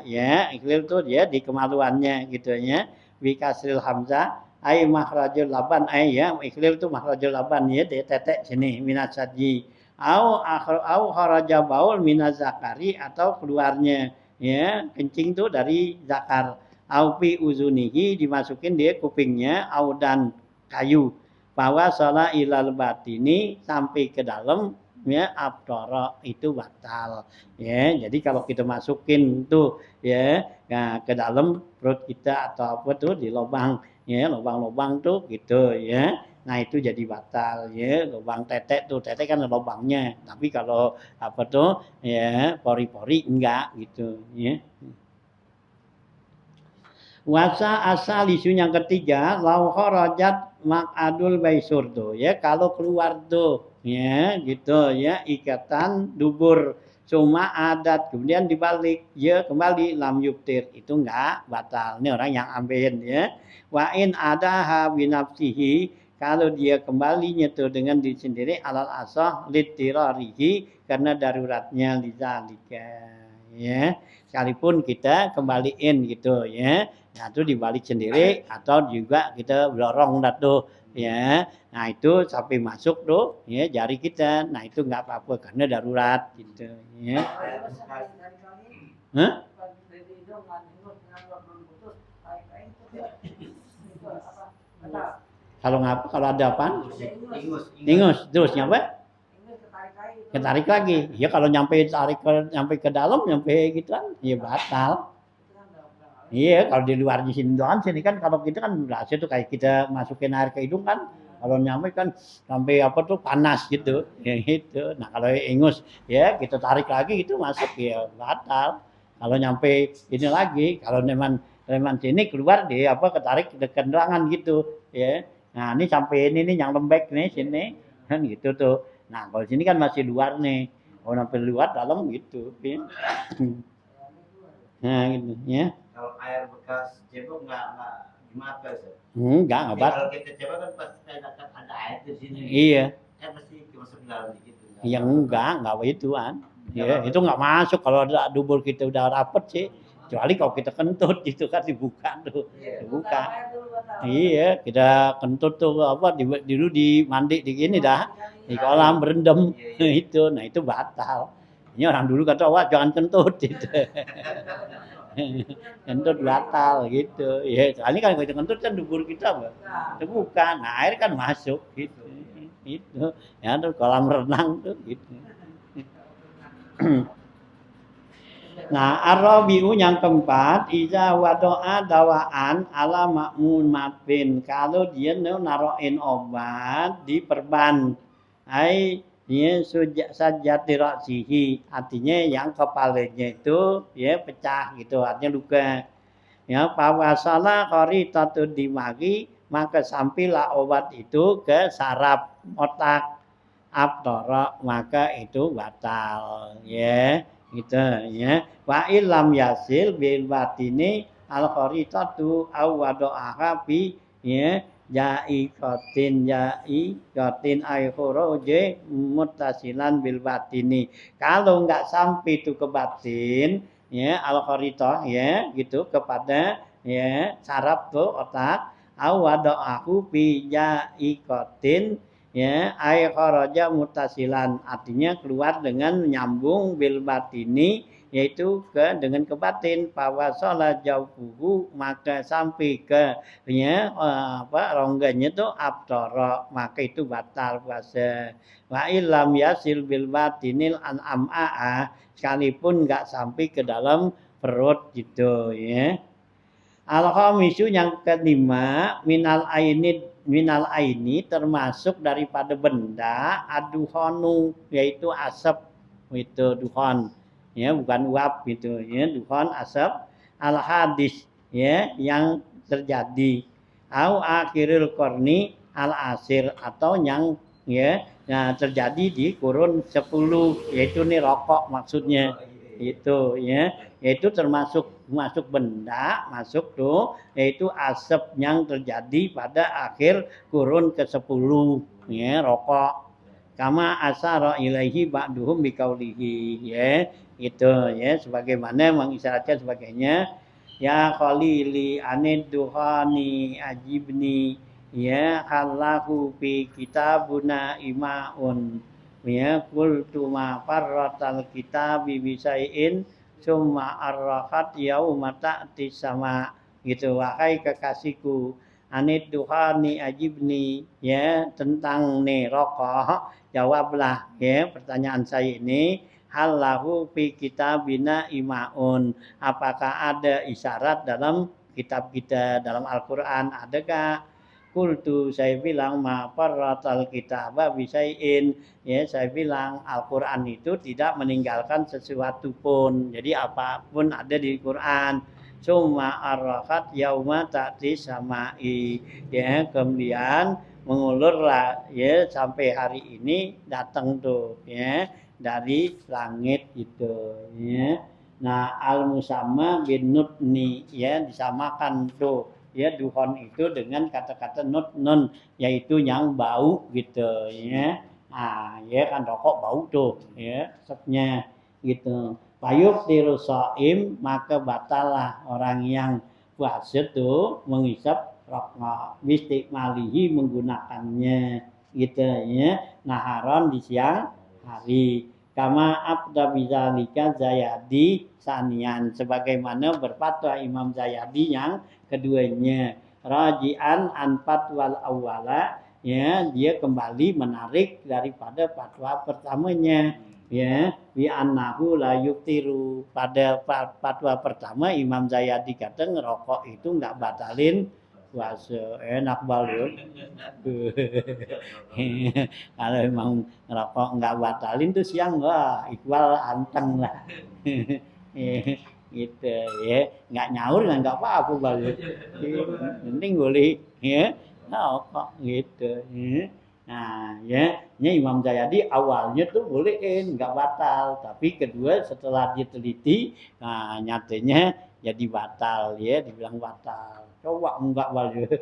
Ya ikhlil tuh dia di kemaluannya gitu ya, bi kasril hamzah ai makhrajul laban, ai ya ikhlil tuh makhrajul laban ya, di tetek sini minasaji, au kharaja baul minaz zakari, atau keluarnya ya kencing tuh dari zakar, au fi uzunihi, dimasukin dia kupingnya, au dan kayu, bahwa salah ilal batini, sampai ke dalam ya abdara, itu batal ya. Jadi kalau kita masukin tuh ya ke dalam perut kita atau apa tuh di lubang ya, lubang-lubang tuh gitu ya, nah itu jadi batal ya. Lubang tetek tuh, tetek kan ada lubangnya, tapi kalau apa tuh ya pori-pori enggak gitu ya. Wasa asal isu yang ketiga, lau kharajat maq'adul baisur tuh ya, kalau keluar tuh ya gitu ya ikatan dubur Cuma adat kemudian dibalik ya kembali lam yubtir itu enggak batal. Ini orang yang ambeien ya. Wa in adaha binafsihi kalau dia kembali nyetu dengan diri sendiri alal asah litirarihi karena daruratnya lidzalika ya. Sekalipun kita kembaliin gitu ya. Nah itu dibalik sendiri atau juga kita lorong dah tuh ya. Nah itu sampai masuk tuh ya jari kita. Nah itu enggak apa-apa karena darurat gitu ya. Hah? Kalau ngapa? Kalau ada apa? Ingus. Terus nyampe? Ketarik lagi. Ya kalau nyampe ke dalam nyampe gitu kan ya batal. Iya, kalau di luar di sini doang sini kan kalau kita kan berhasil tuh kayak kita masukin air ke hidung kan kalau nyampe kan sampai apa tuh panas gitu. Ya gitu. Nah, kalau ingus ya kita tarik lagi itu masuk ya batal. Kalau nyampe ini lagi, kalau neman sini keluar dia apa ketarik ke kendangan gitu ya. Nah, ini sampai ini nih yang lembek nih sini kan gitu tuh. Nah, kalau sini kan masih luar nih. Kalau sampai luar dalam gitu ya. Nah, gitu ya. Kalau air bekas cebok nggak gimana sih? Enggak batal. Kalau kita cebok kan pasti ada air di sini. Iya. Kan pasti masuk ke dalam dikit. Ya enggak begituan. Ya, itu enggak masuk kalau ada dubur kita udah rapet sih. Kecuali kalau kita kentut itu kan dibuka tuh. Dibuka. Iya, kita kentut tuh apa dulu di mandi di gini dah. Di kolam berendam itu. Nah, itu batal. Ini orang dulu kata, "Wah, jangan kentut." Gitu. Kentut batal gitu. Ya, soalnya kalau kita kentut kan dubur kita terbuka. Nah, air kan masuk gitu. Itu. Ya, terus kolam renang tuh gitu. Nah, ar-rabi'u yang keempat, iza wado'a dawaan ala ma'mumatin. Kalau dia naroin obat di perban. Dia sajati raksihi. Artinya yang kepalanya itu ya pecah gitu. Artinya luka. Ya, pawasala qaritatu dimagi. Maka sampailah obat itu ke saraf otak. Abdara maka itu batal ya gitu ya wa illam yasil bil batini al qaritatu aw wada'aha bi ya ja'i qatin ay khuruj muttasilan bil batini kalau enggak sampai itu ke batin ya al qaritah ya gitu kepada ya saraf tuh otak aw wada'ahu bi ja'i qatin ya ay kharaja mutasilan artinya keluar dengan nyambung bil batini yaitu dengan ke batin pawasala jaufuhu maka sampai ke ya rongganya itu abtara maka itu batal puasa wa illam yasil bil batinil an'am'a sekalipun enggak sampai ke dalam perut gitu ya al-khamisu yang kelima minal aini termasuk daripada benda aduhonu yaitu asap itu duhon ya bukan uap gitu ya duhon asap al hadis ya yang terjadi au akhiril korni al asir atau yang ya terjadi di kurun 10 yaitu nih rokok maksudnya itu ya yaitu termasuk masuk benda masuk tuh yaitu asap yang terjadi pada akhir kurun ke-10 ya rokok kama asara ilaihi ba'duhum biqaulihi ya itu ya sebagaimana mengisyaratkan sebagainya ya khalili anid duhani ajibni ya halahu fi kitabuna imaun ya qultu ma farratal kitabi bisaiin summa arrahat yauma ta'ti sama gitu wahai kekasihku anid duhani ajibni ya tentang nih rokok jawablah ya pertanyaan saya ini halahu fi kitabina imaun apakah ada isyarat dalam kitab kita dalam Al-Qur'an adakah kultu saya bilang ma farratal kitaba bisaiin ya saya bilang Al-Qur'an itu tidak meninggalkan sesuatu pun jadi apapun ada di Quran cuma arrakat yauma ta'ti samai ya kemudian mengulurlah ya sampai hari ini datang tuh ya dari langit itu ya. Nah, al musamma bin nutni ya disamakan tuh ya duhon itu dengan kata-kata nun yaitu yang bau gitu ya. Ah, ya kan rokok bau tuh ya asapnya gitu. Payuk tirusaim maka batalah orang yang puasa tuh menghisap rokok malihi menggunakannya gitu ya. Naharon di siang hari. Kama abda bizalika Zayadi sanian sebagaimana berfatwa Imam Zayadi yang keduanya raji'an an fatwal awwala ya dia kembali menarik daripada fatwa pertamanya ya bi annahu la yuftiru pada fatwa pertama Imam Zayadi kata ngerokok itu enggak batalin puasa enak banget. Kalau emang ngerokok enggak batalin tuh siang wah Iqbal anteng lah. Gitu ya nggak nyaur nggak apa-apa banget penting boleh ya rokok gitu ya. Nah ya ini Imam Jayadi awalnya tuh boleh nggak batal tapi kedua setelah diteliti nah nyatanya jadi batal ya dibilang batal coba enggak banget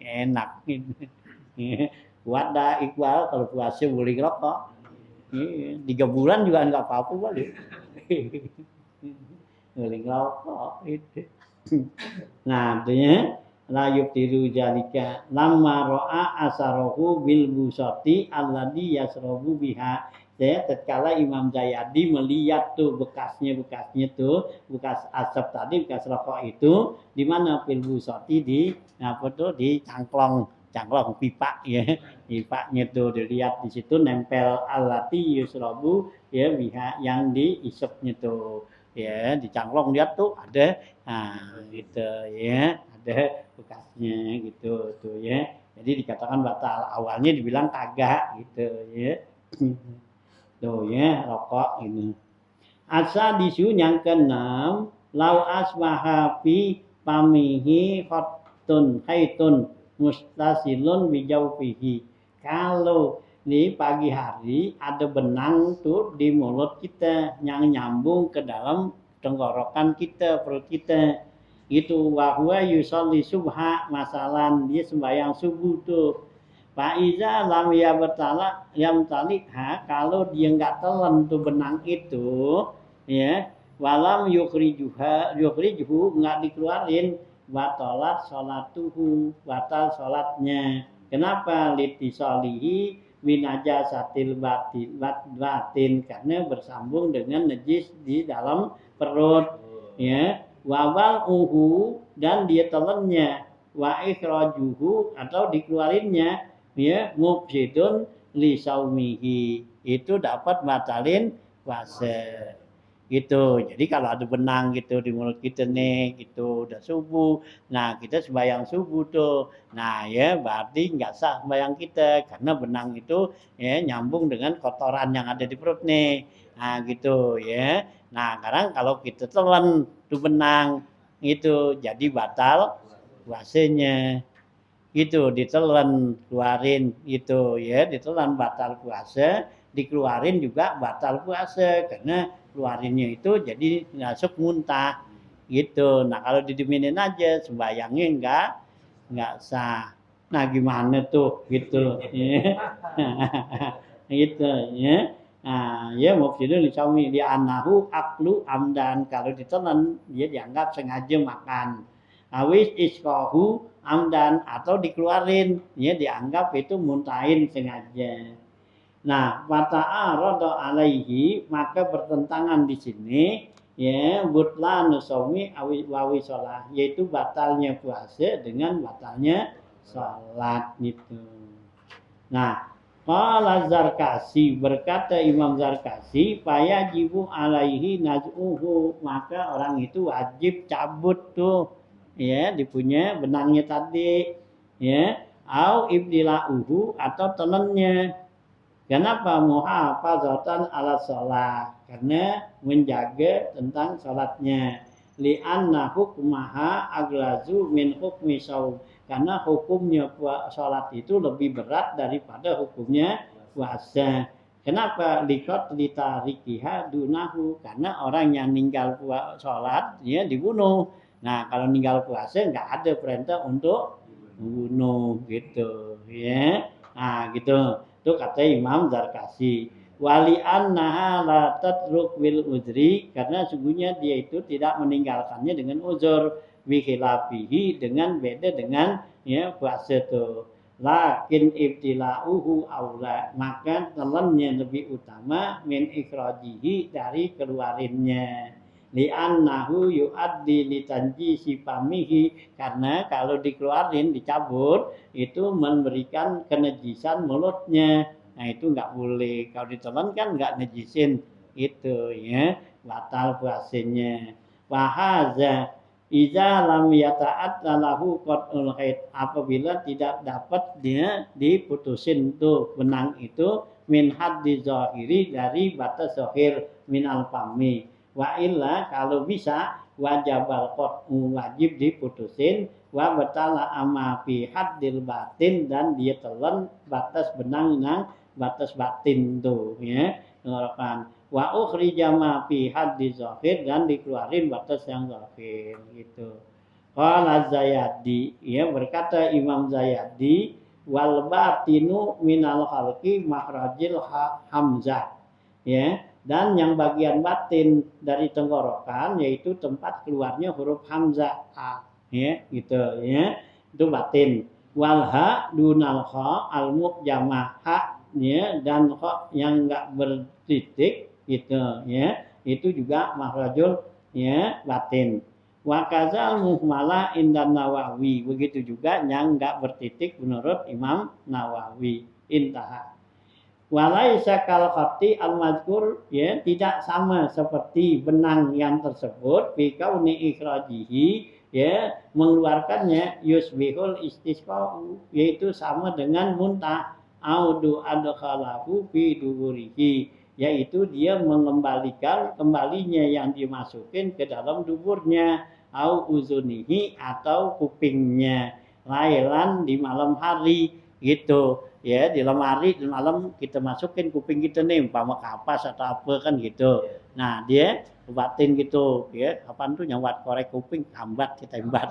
enak kuat dah Iqbal kalau puasa boleh ngerokok 3 bulan juga enggak apa-apa balik boleh ngerokok itu nah artinya layub tiru jalika lamma ro'a asarohu bil busati alladhi yasrobu biha ya tatkala Imam Jayadi melihat tuh bekasnya tuh bekas asap tadi bekas rokok itu di mana bil busati di apa tuh di cangklong pipa ya pipanya tuh dilihat di situ nempel alati yusrobu ya biha yang diisepnya tuh ya di cangklong lihat tuh ada gitu ya ada bekasnya gitu tuh ya jadi dikatakan batal awalnya dibilang kagak gitu ya tuh ya rokok ini asa disu yang keenam lau asbaha fi pamihi haitun mustasilun bijaufihi kalau di pagi hari ada benang tuh di mulut kita yang nyambung ke dalam tenggorokan kita perut kita itu wahwa yusolli subha masalan dia sembahyang subuh tuh Faiza lam ya bertala yang talikha kalau dia enggak telan tuh benang itu ya walam yukhrijuhu enggak dikeluarin batalat salatuhu batal salatnya kenapa litisalihi minajasatil batin karena bersambung dengan najis di dalam perut ya wawal dan dia telannya wa ikhrajuhu atau dikeluarinnya ya mufsidun li saumihi itu dapat batalin puasa gitu. Jadi kalau ada benang gitu di mulut kita nih gitu udah subuh. Nah, kita sembahyang subuh tuh. Nah, ya berarti enggak sah sembahyang kita karena benang itu ya nyambung dengan kotoran yang ada di perut nih. Nah, gitu ya. Nah, sekarang kalau kita telan tuh benang itu jadi batal puasanya. Gitu ditelan keluarin gitu ya, ditelan batal puasa, dikeluarin juga batal puasa karena keluarinnya itu jadi masuk muntah gitu. Nah kalau didiemin aja sembayangnya enggak sah. Nah gimana tuh gitu ya. Gitu ya. Nah ya mufsidun lisaumi di anahu aklu amdan kalau ditelan dia dianggap sengaja makan. Awis iskahu amdan atau dikeluarin ya dianggap itu muntahin sengaja. Nah, wata'arada alaihi maka bertentangan di sini ya butlanu shaumi awi shalah yaitu batalnya puasa dengan batalnya salat gitu. Nah, qala Zarkasi berkata Imam Zarkasi fayajibu alaihi naz'uhu maka orang itu wajib cabut tuh ya dipunya benangnya tadi ya au ibdilauhu atau telennya. Kenapa muhafazatan ala shalah? Karena menjaga tentang salatnya. Li'anna hukmaha aglazu min hukmi shaum. karena hukumnya sholat itu lebih berat daripada hukumnya puasa. Kenapa? Likot ditarikiha dunahu, karena orang yang meninggal sholat ya dibunuh. Nah kalau meninggal puasa nggak ada perintah untuk membunuh gitu ya. Nah gitu. Itu kata Imam Zarkasi. Wali annaha la tatruk bil uzri, karena sungguhnya dia itu tidak meninggalkannya dengan uzur, bikhilafihi, dengan beda dengan ya puasa itu. Lakin ibtila'uhu aula, maka telannya lebih utama min ikhrajihi, dari keluarinnya. Li'annahu yu'addi litanji sifamihi, karena kalau dikeluarin dicabut itu memberikan kenejisan mulutnya. Nah itu nggak boleh. Kalau ditelan kan nggak nejisin itu ya, batal puasanya. Wahaza iza lam yata'at lahu qat'ul haid, apabila tidak dapat dia diputusin tuh benang itu min haddi zahiri, dari batas zahir min al-fami. Wa illa, kalau bisa wajabal qat'u, wajib diputusin, wa batala ama fi haddil batin, dan dia telan batas benang nang batas batin tuh ya, tenggorokan. Wa ukhrija ma fi haddi zahir, dan dikeluarin batas yang zahir gitu. Qala Zayadi, ya berkata Imam Zayadi, wal batinu minal khalqi makhrajil hamzah, ya, dan yang bagian batin dari tenggorokan yaitu tempat keluarnya huruf hamzah a, ya gitu ya, itu batin. Walha dunal kha al muqjamah, ha ya, dan kok yang enggak bertitik gitu ya, itu juga makhrajul ya batin. Wa kadzal muhmala indan Nawawi, begitu juga yang enggak bertitik menurut Imam Nawawi. Intaha. Walaisa kal khati al mazkur, ya, tidak sama seperti benang yang tersebut fi kauni ikhrajihi, ya, mengeluarkannya yusbihul istisqa'u, yaitu sama dengan muntah. Audu adkhalahu fi duburihi, yaitu dia mengembalikan kembalinya yang dimasukin ke dalam duburnya, au uzunihi, atau kupingnya, lailan di malam hari gitu ya, di lemari di malam kita masukin kuping kita nih, umpama kapas atau apa kan gitu. Nah dia obatin gitu ya, kapan tuh nyawat korek kuping, hambat kita imbat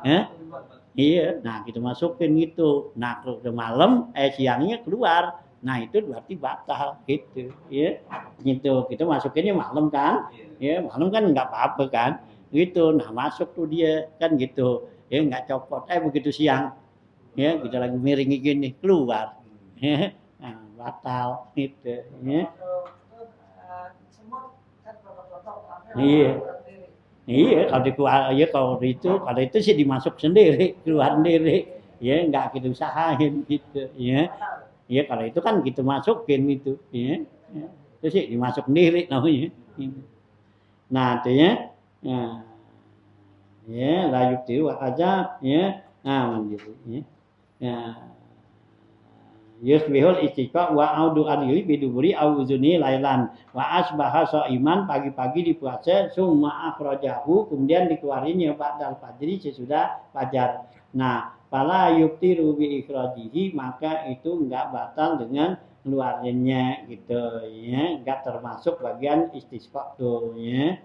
ya. Iya, nah kita masukin gitu. Nah kalau udah malam, siangnya keluar. Nah itu berarti batal gitu, ya. Gitu, kita masukinnya malam kan? Ya, malam kan nggak apa-apa kan? Gitu. Nah masuk tuh dia kan gitu. Ya nggak copot. Begitu siang, ya kita lagi miring gini keluar. Ya, nah, batal gitu. Ya. Iya. Iya, kalau itu sih dimasuk sendiri, keluar sendiri, ya nggak kita usahain gitu, ya. Ya kalau itu kan kita masukin itu, ya. Itu sih dimasuk sendiri namanya. Nah, itu ya. Nah, ya layuk tiru aja, ya. Nah, gitu, ya. Ya. Yusbihul istiqa wa audu adili biduburi au uzuni lailan wa asbaha shaiman, pagi-pagi di puasa, summa akhrajahu, kemudian dikeluarinnya ba'dal fajri, sesudah fajar. Nah, fala yubtiru bi ikhrajihi, maka itu enggak batal dengan keluarinnya gitu ya, enggak termasuk bagian istisqa tuh ya.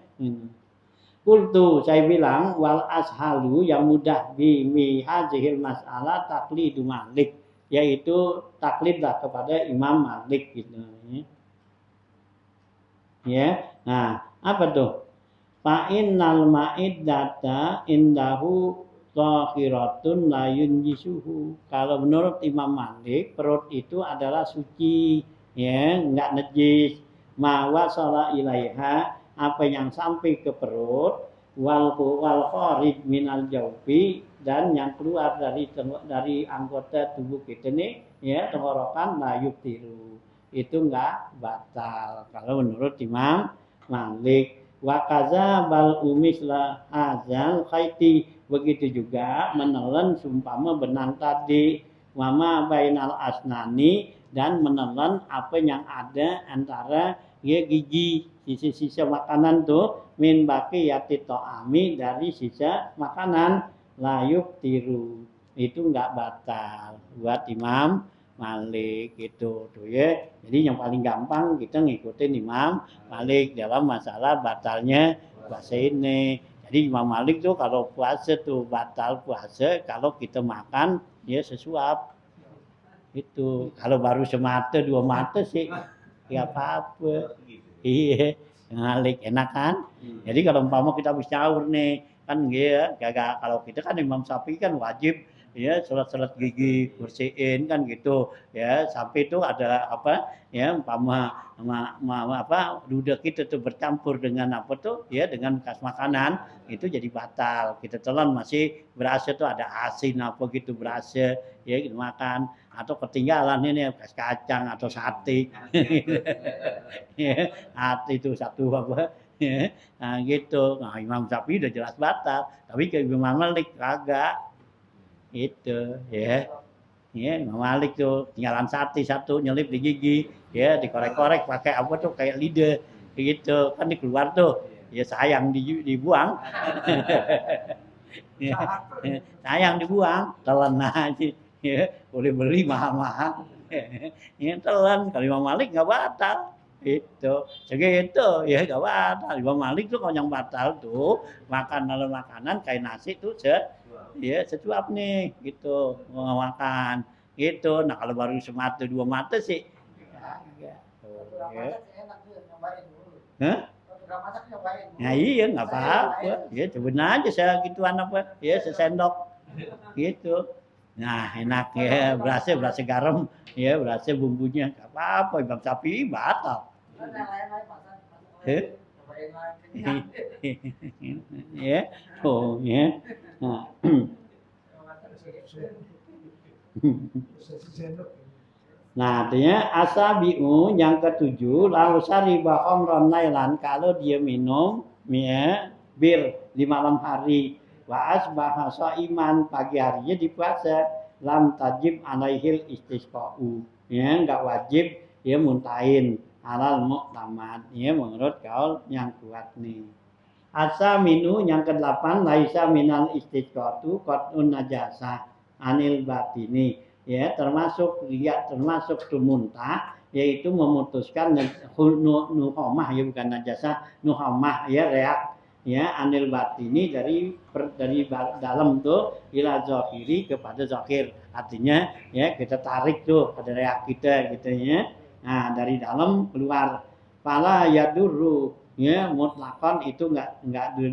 Kultu, saya bilang wal ashalu, yang mudah bi hadhil mas'alah taqlidu Malik, yaitu taklidlah kepada Imam Malik gitu ya. Nah, apa tuh? Fa innal ma'iddata indahu tahiratun la yunjisuhu. Kalau menurut Imam Malik, perut itu adalah suci, ya, enggak najis. Ma wasala ilaiha, apa yang sampai ke perut, wal kharij minal jawfi, dan yang keluar dari anggota tubuh kita nih, ya, tenggorokan, la yubtiru, itu enggak batal kalau menurut Imam Malik. Wa kaza bal umisla azal khaiti, begitu juga menelan sumpama benang tadi, wama bainal asnani, dan menelan apa yang ada antara ya gigi, sisa-sisa makanan tuh, min baqiyati ta'ami, dari sisa makanan, layuk tiru itu nggak batal buat Imam Malik gitu tuh ya. Jadi yang paling gampang kita ngikutin Imam Malik dalam masalah batalnya puasa ini. Jadi Imam Malik tuh kalau puasa tuh batal puasa kalau kita makan ya sesuap. Itu kalau baru semata dua mata sih ya apa-apa. Iya, Malik enak kan? Jadi kalau umpama kita habis sahur nih kan ya gak kalau kita kan Imam Syafi'i kan wajib ya salat gigi bersihin kan gitu ya sampai itu ada apa ya umpama apa ludah kita tuh bercampur dengan apa tuh ya dengan bekas makanan itu jadi batal kita telan masih berasa tuh ada asin apa gitu berasa ya gitu makan atau ketinggalan ini bekas kacang atau sate ya hati itu satu apa ya nah gitu nah Imam Syafi'i udah jelas batal tapi ke Imam Malik kagak itu ya ya Imam Malik tuh tinggalan sate satu nyelip di gigi ya dikorek-korek pakai apa tuh kayak lidah gitu kan dikeluar tuh ya sayang dibuang ya, sayang dibuang telan aja ya boleh beli mahal-mahal ya telan kalau Imam Malik nggak batal itu segitu ya nggak batal Imam Malik tuh kalau yang batal tuh makan dalam makanan kayak nasi tuh ya sesuap nih gitu mau makan gitu nah kalau baru semata dua mata sih ya, ya. Hah? Nah iya nggak apa-apa ya cobain aja saya gituan apa ya sesendok gitu nah enak ya berasa garam ya berasa bumbunya nggak apa-apa Imam Syafi'i batal ya oh ya nah. Nah, artinya asabiu yang ketujuh lalu sariba khamran lailan kalau dia minum ya, bir di malam hari wa asbaha shaiman pagi harinya di puasa lam tajib alaihil istisqa'u ya enggak wajib ya muntain halal mu'tamad ya menurut kaul yang kuat nih. Asaminu yang ke-8 laisa minal istisqatu qat'un najasa anil batini ya termasuk muntah yaitu memutuskan nuhamah ya bukan najasa nuhamah ya reak ya anil batini dari dalam tuh ila zahiri kepada zahir artinya ya kita tarik tuh pada reak kita gitu ya nah dari dalam keluar fala yadurru ya mutlakon itu enggak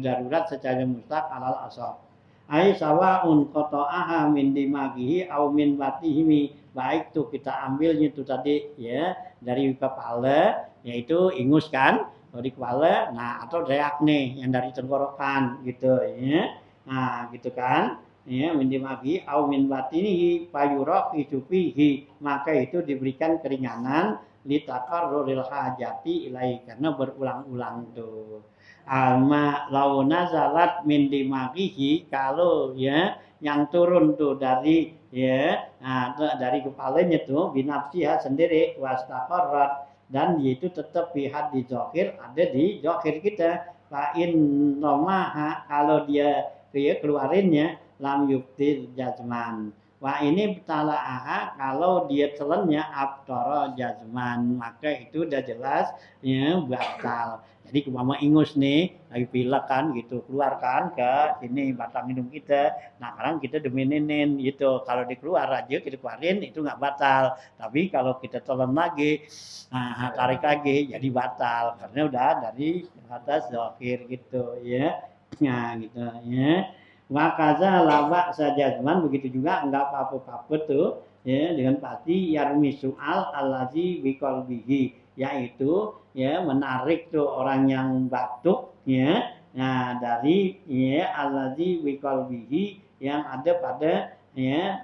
darurat secara mutlak alal asal ai sawaun qata'aha min dimagihi au min batihimi baik tuh kita ambilnya itu tadi ya dari kepala yaitu ingus kan dari kepala nah atau reak nih yang dari tenggorokan gitu ya nah gitu kan ya min dimagihi au min batinihi payuraq isufihi maka itu diberikan keringanan litaqarruril hajati ilai karena berulang-ulang tuh alma launa zalat min dimagihi kalau ya yang turun tuh dari ya nah, dari kepalanya tuh binafsiha sendiri wastaqarrat dan itu tetap pihak di zahir ada di zahir kita fa in romaha kalau dia keluarinnya lam yuktir jazman wah ini talaaha kalau dia telennya abtara jazman maka itu udah jelas ya batal. Jadi kemama ingus nih lagi pilek kan gitu keluarkan ke sini batang hidung kita. Nah sekarang kita deminin gitu kalau dikeluar aja kita keluarin itu nggak batal. Tapi kalau kita telan lagi nah tarik lagi jadi batal karena udah dari atas zahir gitu ya. Nah gitu ya. Wakaza laba sajazman begitu juga enggak apa-apa tuh ya dengan pasti yarmi soal alazi biqalbihi yaitu ya menarik tuh orang yang batuk ya nah dari ya alazi biqalbihi yang ada pada ya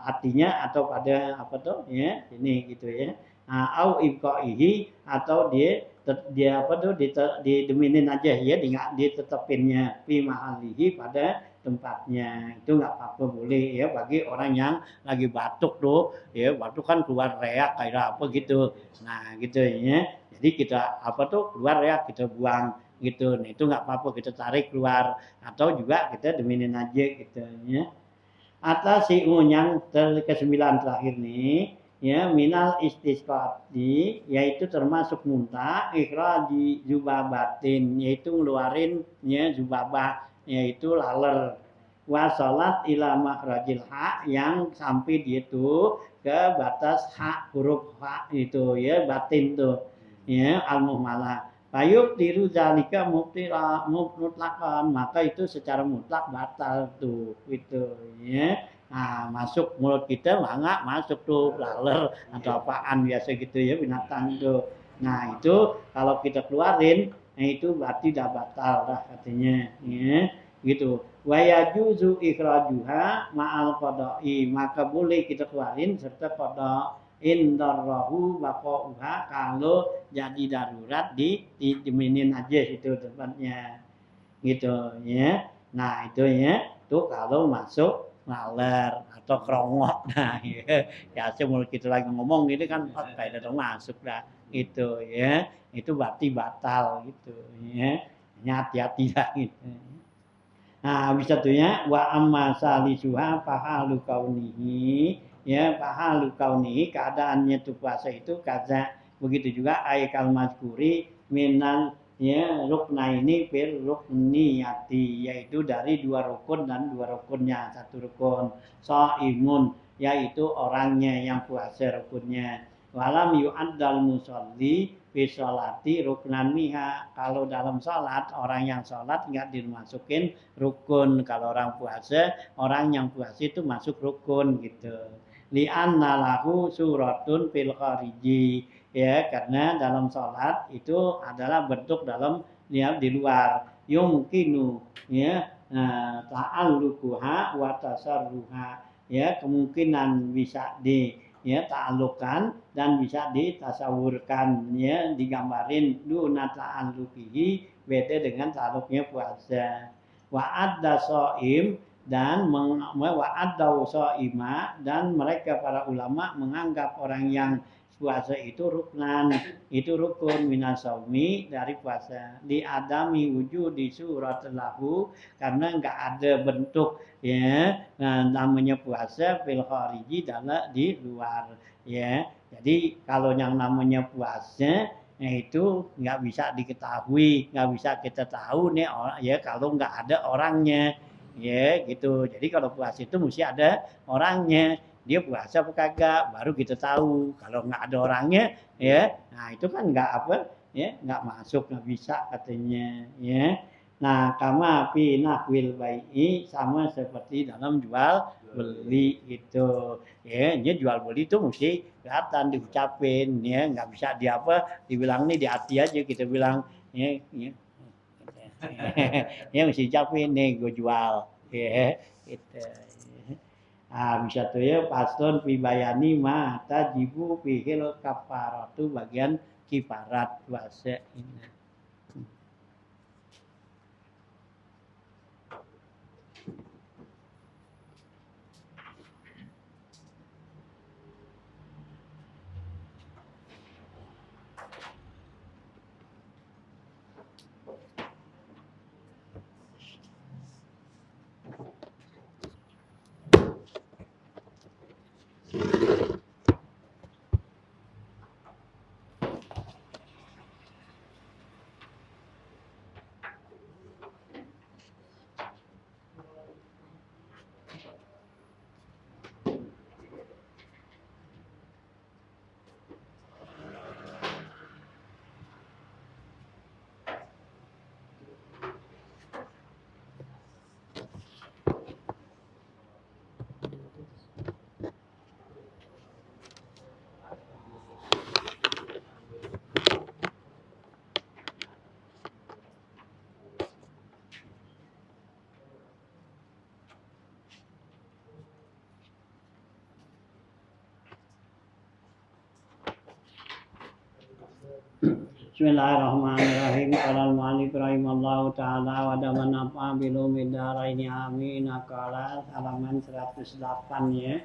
hatinya atau pada apa tuh ya ini gitu ya au ibqaihi atau dia apa tuh dideminin aja ya ditetepinnya fi mahalihi pada tempatnya itu nggak apa-apa boleh ya bagi orang yang lagi batuk tuh ya batuk kan keluar reak kayak apa gitu nah gitu ya jadi kita apa tuh keluar reak kita buang gitu nah itu nggak apa-apa kita tarik keluar atau juga kita deminin aja gitu ya Atas si yang ke-9 terakhir nih, ya minal istisqati, yaitu termasuk muntah, ikhraji zubabatin, yaitu ngeluarin ya zubabah, yaitu laler. Wa salat ila makhrajil ha, yang sampai dia itu ke batas ha, huruf ha itu ya batin tuh ya al muhmalah. Fayub tiru zalika mutlakan, maka itu secara mutlak batal tuh itu ya. Nah, masuk mulut kita nggak masuk tuh laler atau apaan biasa gitu ya binatang tuh. Nah itu kalau kita keluarin, nah itu berarti dah batal dah katanya ya gitu. Wa yajuzu ikhrajuha ma'al qada'i, maka boleh kita keluarin serta qada' indarahu baqa'uha, kalau jadi darurat diminin aja itu tempatnya gitu ya. Nah itu ya tuh kalau masuk laler atau kerongok, nah ya mulut kita lagi ngomong gitu kan kayak datang masuk dah itu ya, itu berarti batal gitu ya, hati-hati lah gitu. Nah habis satunya wa amma salisuha fahalu kaunihi, ya fahalu kaunihi, keadaannya tuh puasa itu kaza, begitu juga aikal mazkuri minal ya rukna ini fil rukniyati, yaitu dari 2 rukun dan 2 rukunnya, 1 rukun shaimun, yaitu orangnya yang puasa rukunnya. Walam yu'addal musolli fi sholati ruknan miha, kalau dalam sholat orang yang sholat nggak dimasukin rukun, kalau orang puasa, orang yang puasa itu masuk rukun gitu. Li'anna lahu suratun fil khariji, ya karena dalam sholat itu adalah bentuk dalam ya di luar, yumkinu ya ta'alluquha wa tasarruha, ya kemungkinan bisa di ya ta'alluqkan dan bisa ditasawurkan ya digambarin duna ta'alluqihi, beda dengan ta'alluqnya puasa. Wa'adda shaim, dan wa'adda shaima, dan mereka para ulama menganggap orang yang puasa itu ruknan, itu rukun minas shaumi, dari puasa. Di adami wujudi surat lahu, karena enggak ada bentuk ya namanya puasa fil khariji, dalam di luar ya. Jadi kalau yang namanya puasa itu nggak bisa diketahui, nggak bisa kita tahu nih ya kalau nggak ada orangnya ya gitu. Jadi kalau puasa itu mesti ada orangnya, dia puasa apa kagak baru kita tahu. Kalau nggak ada orangnya ya, nah itu kan nggak apa ya, nggak masuk, nggak bisa katanya ya. Nah kama fi nahwil bai'i, sama seperti dalam jual beli itu ya, dia jual beli itu mesti kelihatan diucapin ya, nggak bisa di apa dibilang nih di hati aja kita bilang ya, ya. Ya mesti ucapin nih gue jual ya gitu. Ah bisa tuh ya paslon pibayani ma tajibu fihil kafaratu, bagian kifarat puasa ini. Bismillahirrahmanirrahim. Qala al-mu'allif rahimallahu ta'ala wa damana bilu midaraini amin. Qala halaman 108 ya.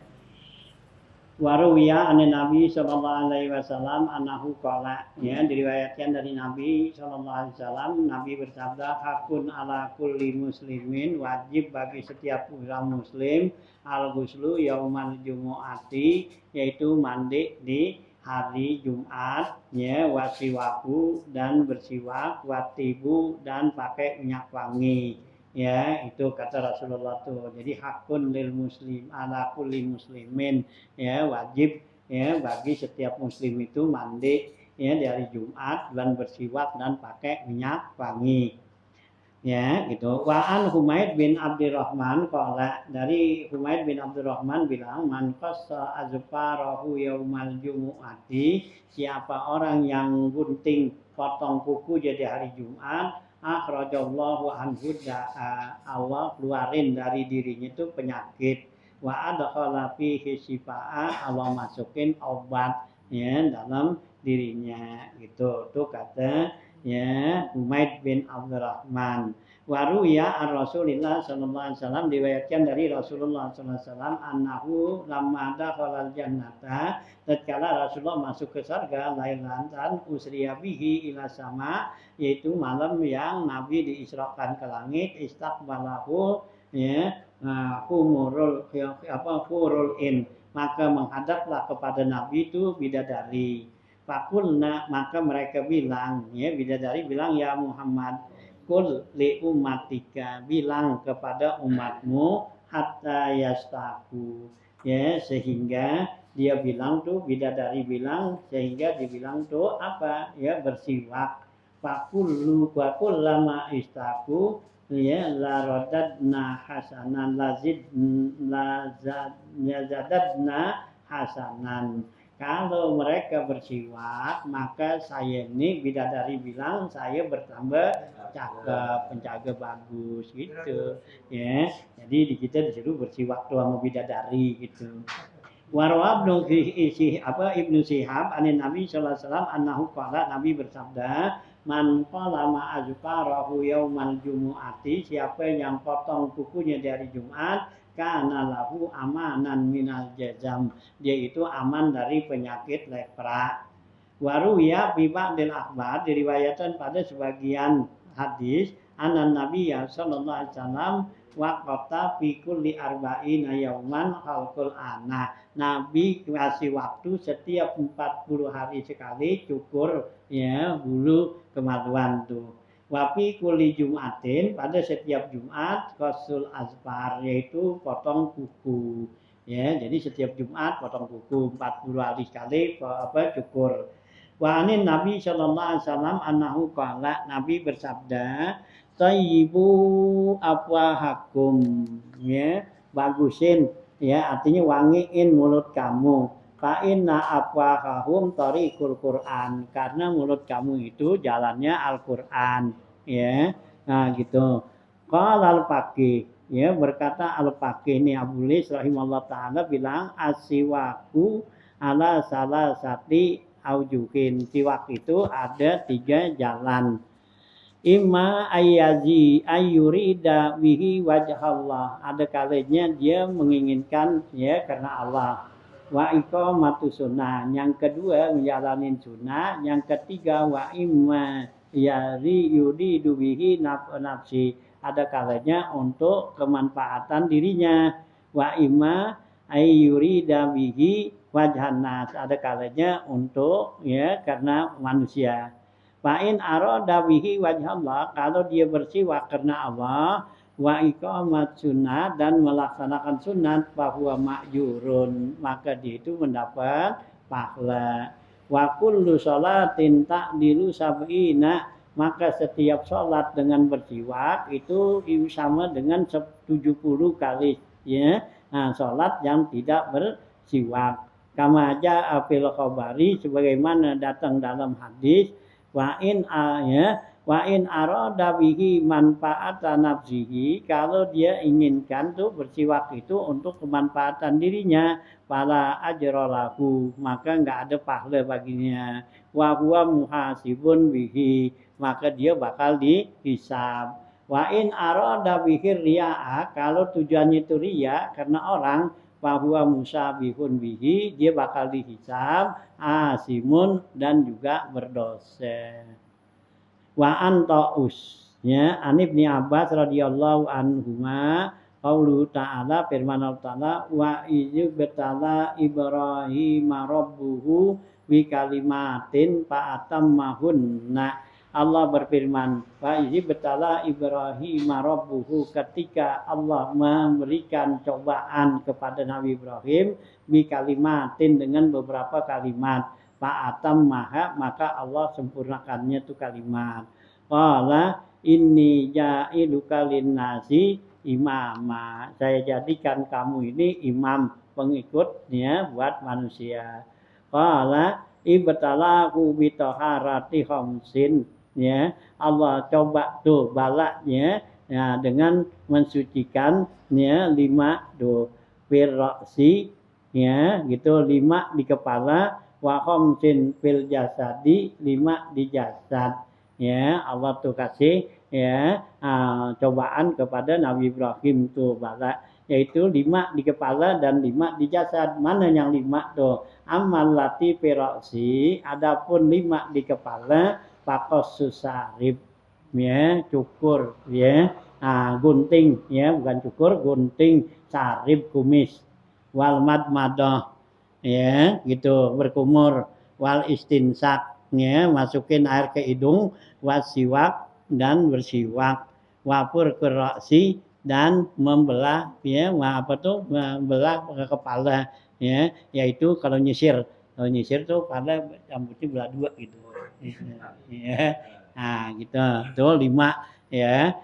Waruwiya an Nabi sallallahu alaihi wasallam annahu qala, ya diriwayatkan dari Nabi sallallahu alaihi wasallam, Nabi bersabda, hakun ala kulli muslimin, wajib bagi setiap orang muslim al-ghuslu yaumal jumu'ati, yaitu mandi di hari Jumat, ya, wasiwaku dan bersiwak, watibu dan pakai minyak wangi. Ya, itu kata Rasulullah tuh. Jadi hakun lil muslim ala kulli muslimin, ya, wajib ya bagi setiap muslim itu mandi ya di hari Jumat dan bersiwak dan pakai minyak wangi. Ya, gitu. Wa an Humaid bin Abdurrahman qala, dari Humaid bin Abdurrahman bilang, man qassa azfarahu yaumal jumu'ati, siapa orang yang gunting potong kuku jadi hari Jumat, akhrajallahu anhu, Allah keluarin dari dirinya itu penyakit. Wa adkhala fihi shifaa, Allah masukin obat ya dalam dirinya, gitu. Itu kata ya Humaid bin Abdurrahman. Waru ya an Rasulillah sallallahu alaihi wasallam, diriwayatkan dari Rasulullah sallallahu alaihi wasallam, annahu lamma dakhala jannata, tatkala Rasulullah masuk ke surga, lailan usriya bihi ila sama, yaitu malam yang Nabi diisrakan ke langit, istaqbalahu ya humurul hurul in, maka menghadaplah kepada Nabi itu bidadari. Fakulna, maka mereka bilang, ya bidadari bilang, ya Muhammad, kul li umatika, bilang kepada umatmu, hatta yastaku, ya sehingga dia bilang tuh, bidadari bilang, sehingga dibilang tuh apa, ya bersiwak. Fakul lama istaku, ya la radadna hasanan lazadadna hasanan. Kalau mereka bersiwak, maka saya ini bidadari bilang saya bertambah cakep, penjaga bagus gitu ya. Jadi di kita disuruh bersiwak tuh sama bidadari gitu. Warwa Ibnu Syihab anin Nabi sallallahu alaihi wasallam annahu qala, Nabi bersabda, man qala ma azfarahu yaumal jumu'ati, siapa yang potong kukunya dari Jumat, kana lahu amanan minal jazam, dia itu aman dari penyakit lepra. Waruya bi ba'dil akhbar, diriwayatkan pada sebagian hadis, anan Nabi sallallahu alaihi wasallam waqata fi kulli arba'ina yauman khalqul ana, Nabi kasih waktu setiap 40 hari sekali cukur ya bulu kemaluan tuh. Wafi kuli Jumatin, pada setiap Jumat qasul azfar, yaitu potong kuku. Ya, jadi setiap Jumat potong kuku, 40 hari sekali cukur. Wa anin Nabi sallallahu alaihi wasallam annahu qala, Nabi bersabda, tayyibu afwahakum, ya, bagusin, ya artinya wangiin mulut kamu. Fa inna afwahahum tariqul Quran, karena mulut kamu itu jalannya Al-Qur'an, ya. Nah, gitu. Qala al-Faqih, ya, berkata al-Faqih ini Abu Lis rahimahullah taala bilang, asiwaku ala salasati aujuhin, siwak itu ada 3 jalan. Imma ayyurida bihi wajhallah, ada kalanya dia menginginkan ya karena Allah. Wa iqamatu sunnah, yang kedua menjalanin sunnah, yang ketiga wa imma yuridu bihi nafsi, ada kalanya untuk kemanfaatan dirinya. Wa imma ayyurida bihi wajhan nas, ada kalanya untuk ya karena manusia. Fa'in arada bihi wajhallah, kalau dia bersiwak karena Allah, wa iqamat sunnah, dan melaksanakan sunat, bahwa ma'jurun, maka dia itu mendapat pahala. Wa kullu sholatin ta'dilu sab'ina, maka setiap sholat dengan bersiwak itu sama dengan 70 kali ya. Nah, sholat yang tidak bersiwak. Kama ja'a fil khabari, sebagaimana datang dalam hadis, wa in arada bihi manfaatan nafsihi, kalau dia inginkan tuh bersiwak itu untuk kemanfaatan dirinya, fala ajra lahu, maka enggak ada pahala baginya. Wa huwa muhasibun bihi, maka dia bakal dihisab. Wa in arada bihi riya, kalau tujuannya itu riya karena orang, bahwa musabihun bihi, dia bakal dihisab, asimun dan juga berdosa. Wa antaus, ya, an Ibnu Abbas radhiyallahu anhuma, qaulu ta'ala, firman Allah ta'ala, wa idzib betala Ibrahim rabbuhu bi kalimatin fa'atammahunna. Allah berfirman, wa idzib betala Ibrahim rabbuhu, ketika Allah memberikan cobaan kepada Nabi Ibrahim bi kalimatin, dengan beberapa kalimat, fa'atammaha, maka Allah sempurnakannya itu kalimat. Qala inni ja'iluka linnasi imama, saya jadikan kamu ini imam, pengikutnya buat manusia. Qala ibtalahu bi taharati khamsin, ya, Allah coba tuh balaknya, ya, dengan mensucikan, ya, 5 tuh firroksi, ya, gitu, 5 di kepala, wa khamsin fil jasadi, 5 di jasad, ya. Allah tuh kasih, ya, cobaan kepada Nabi Ibrahim tuh balak, yaitu 5 di kepala dan 5 di jasad. Mana yang 5 tuh? Amal lati firoksi, adapun 5 di kepala, pakos susarib, ya, cukur, ya, gunting, ya, bukan cukur, gunting, sarib, kumis, wal madmadah, ya, gitu, berkumur, wal istinsak, ya, masukin air ke hidung, wasiwak, dan bersiwak, wapur keroksi, dan membelah, ya, apa tuh, membelah ke kepala, ya, yaitu kalau nyisir tuh pada rambutnya belah 2 gitu, ya, gitu, tuh 5, ya,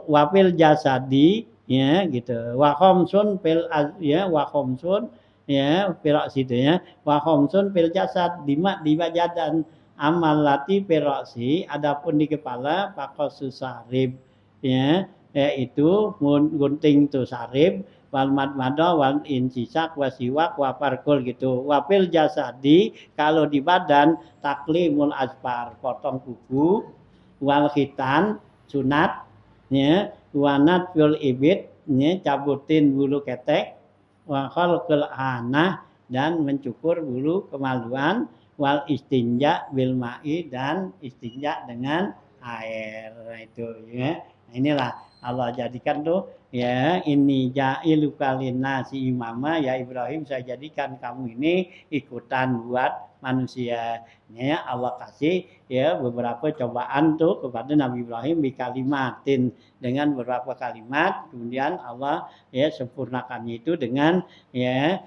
wafil jasadi, ya, gitu, wa khamsun fil, ya, wa khamsun, ya, firak situ, ya, wa khamsun fil jasad, 5 di badan. Amal lati firoksi, adapun di kepala, pakosus sarib, ya, yaitu gunting tuh sarib, wal madmadah, wal insisak, wasiwak, waparkul, gitu. Wafil jasadi, kalau di badan, taklimul asfar, potong kuku, wal khitan, sunat, ya, wanat fil ibit, ya, cabutin bulu ketek, wa khalqul anah, dan mencukur bulu kemaluan, wal istinja bil ma'i, dan istinja dengan air. Nah, itu, ya. Nah, inilah Allah jadikan tuh, ya, ini ja'iluka linnasi imama, ya Ibrahim, saya jadikan kamu ini ikutan buat manusia. Ya, Allah kasih, ya, beberapa cobaan tuh kepada Nabi Ibrahim bi kalimatin, dengan beberapa kalimat, kemudian Allah, ya, sempurnakannya itu dengan, ya,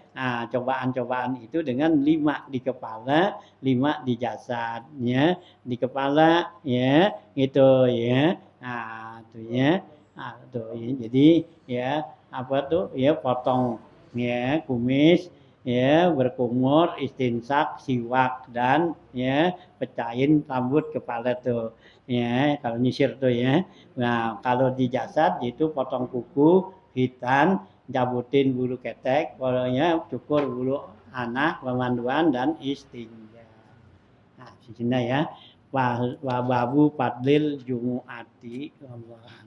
cobaan-cobaan itu dengan 5 di kepala, 5 di jasadnya, di kepala, ya, gitu, ya, tuh, ya, tuh, ya. Jadi, ya, apa tuh, ya, potong, ya, kumis, ya, berkumur, istinsak, siwak, dan, ya, pecahin rambut kepala tuh, ya, kalau nyisir tuh, ya. Nah, kalau di jasad itu potong kuku, hitan, cabutin bulu ketek, pokoknya cukur bulu anak, pemanduan, dan istinja. Nah, di sini, ya, wa babu fadlil jumu'ati, Allah.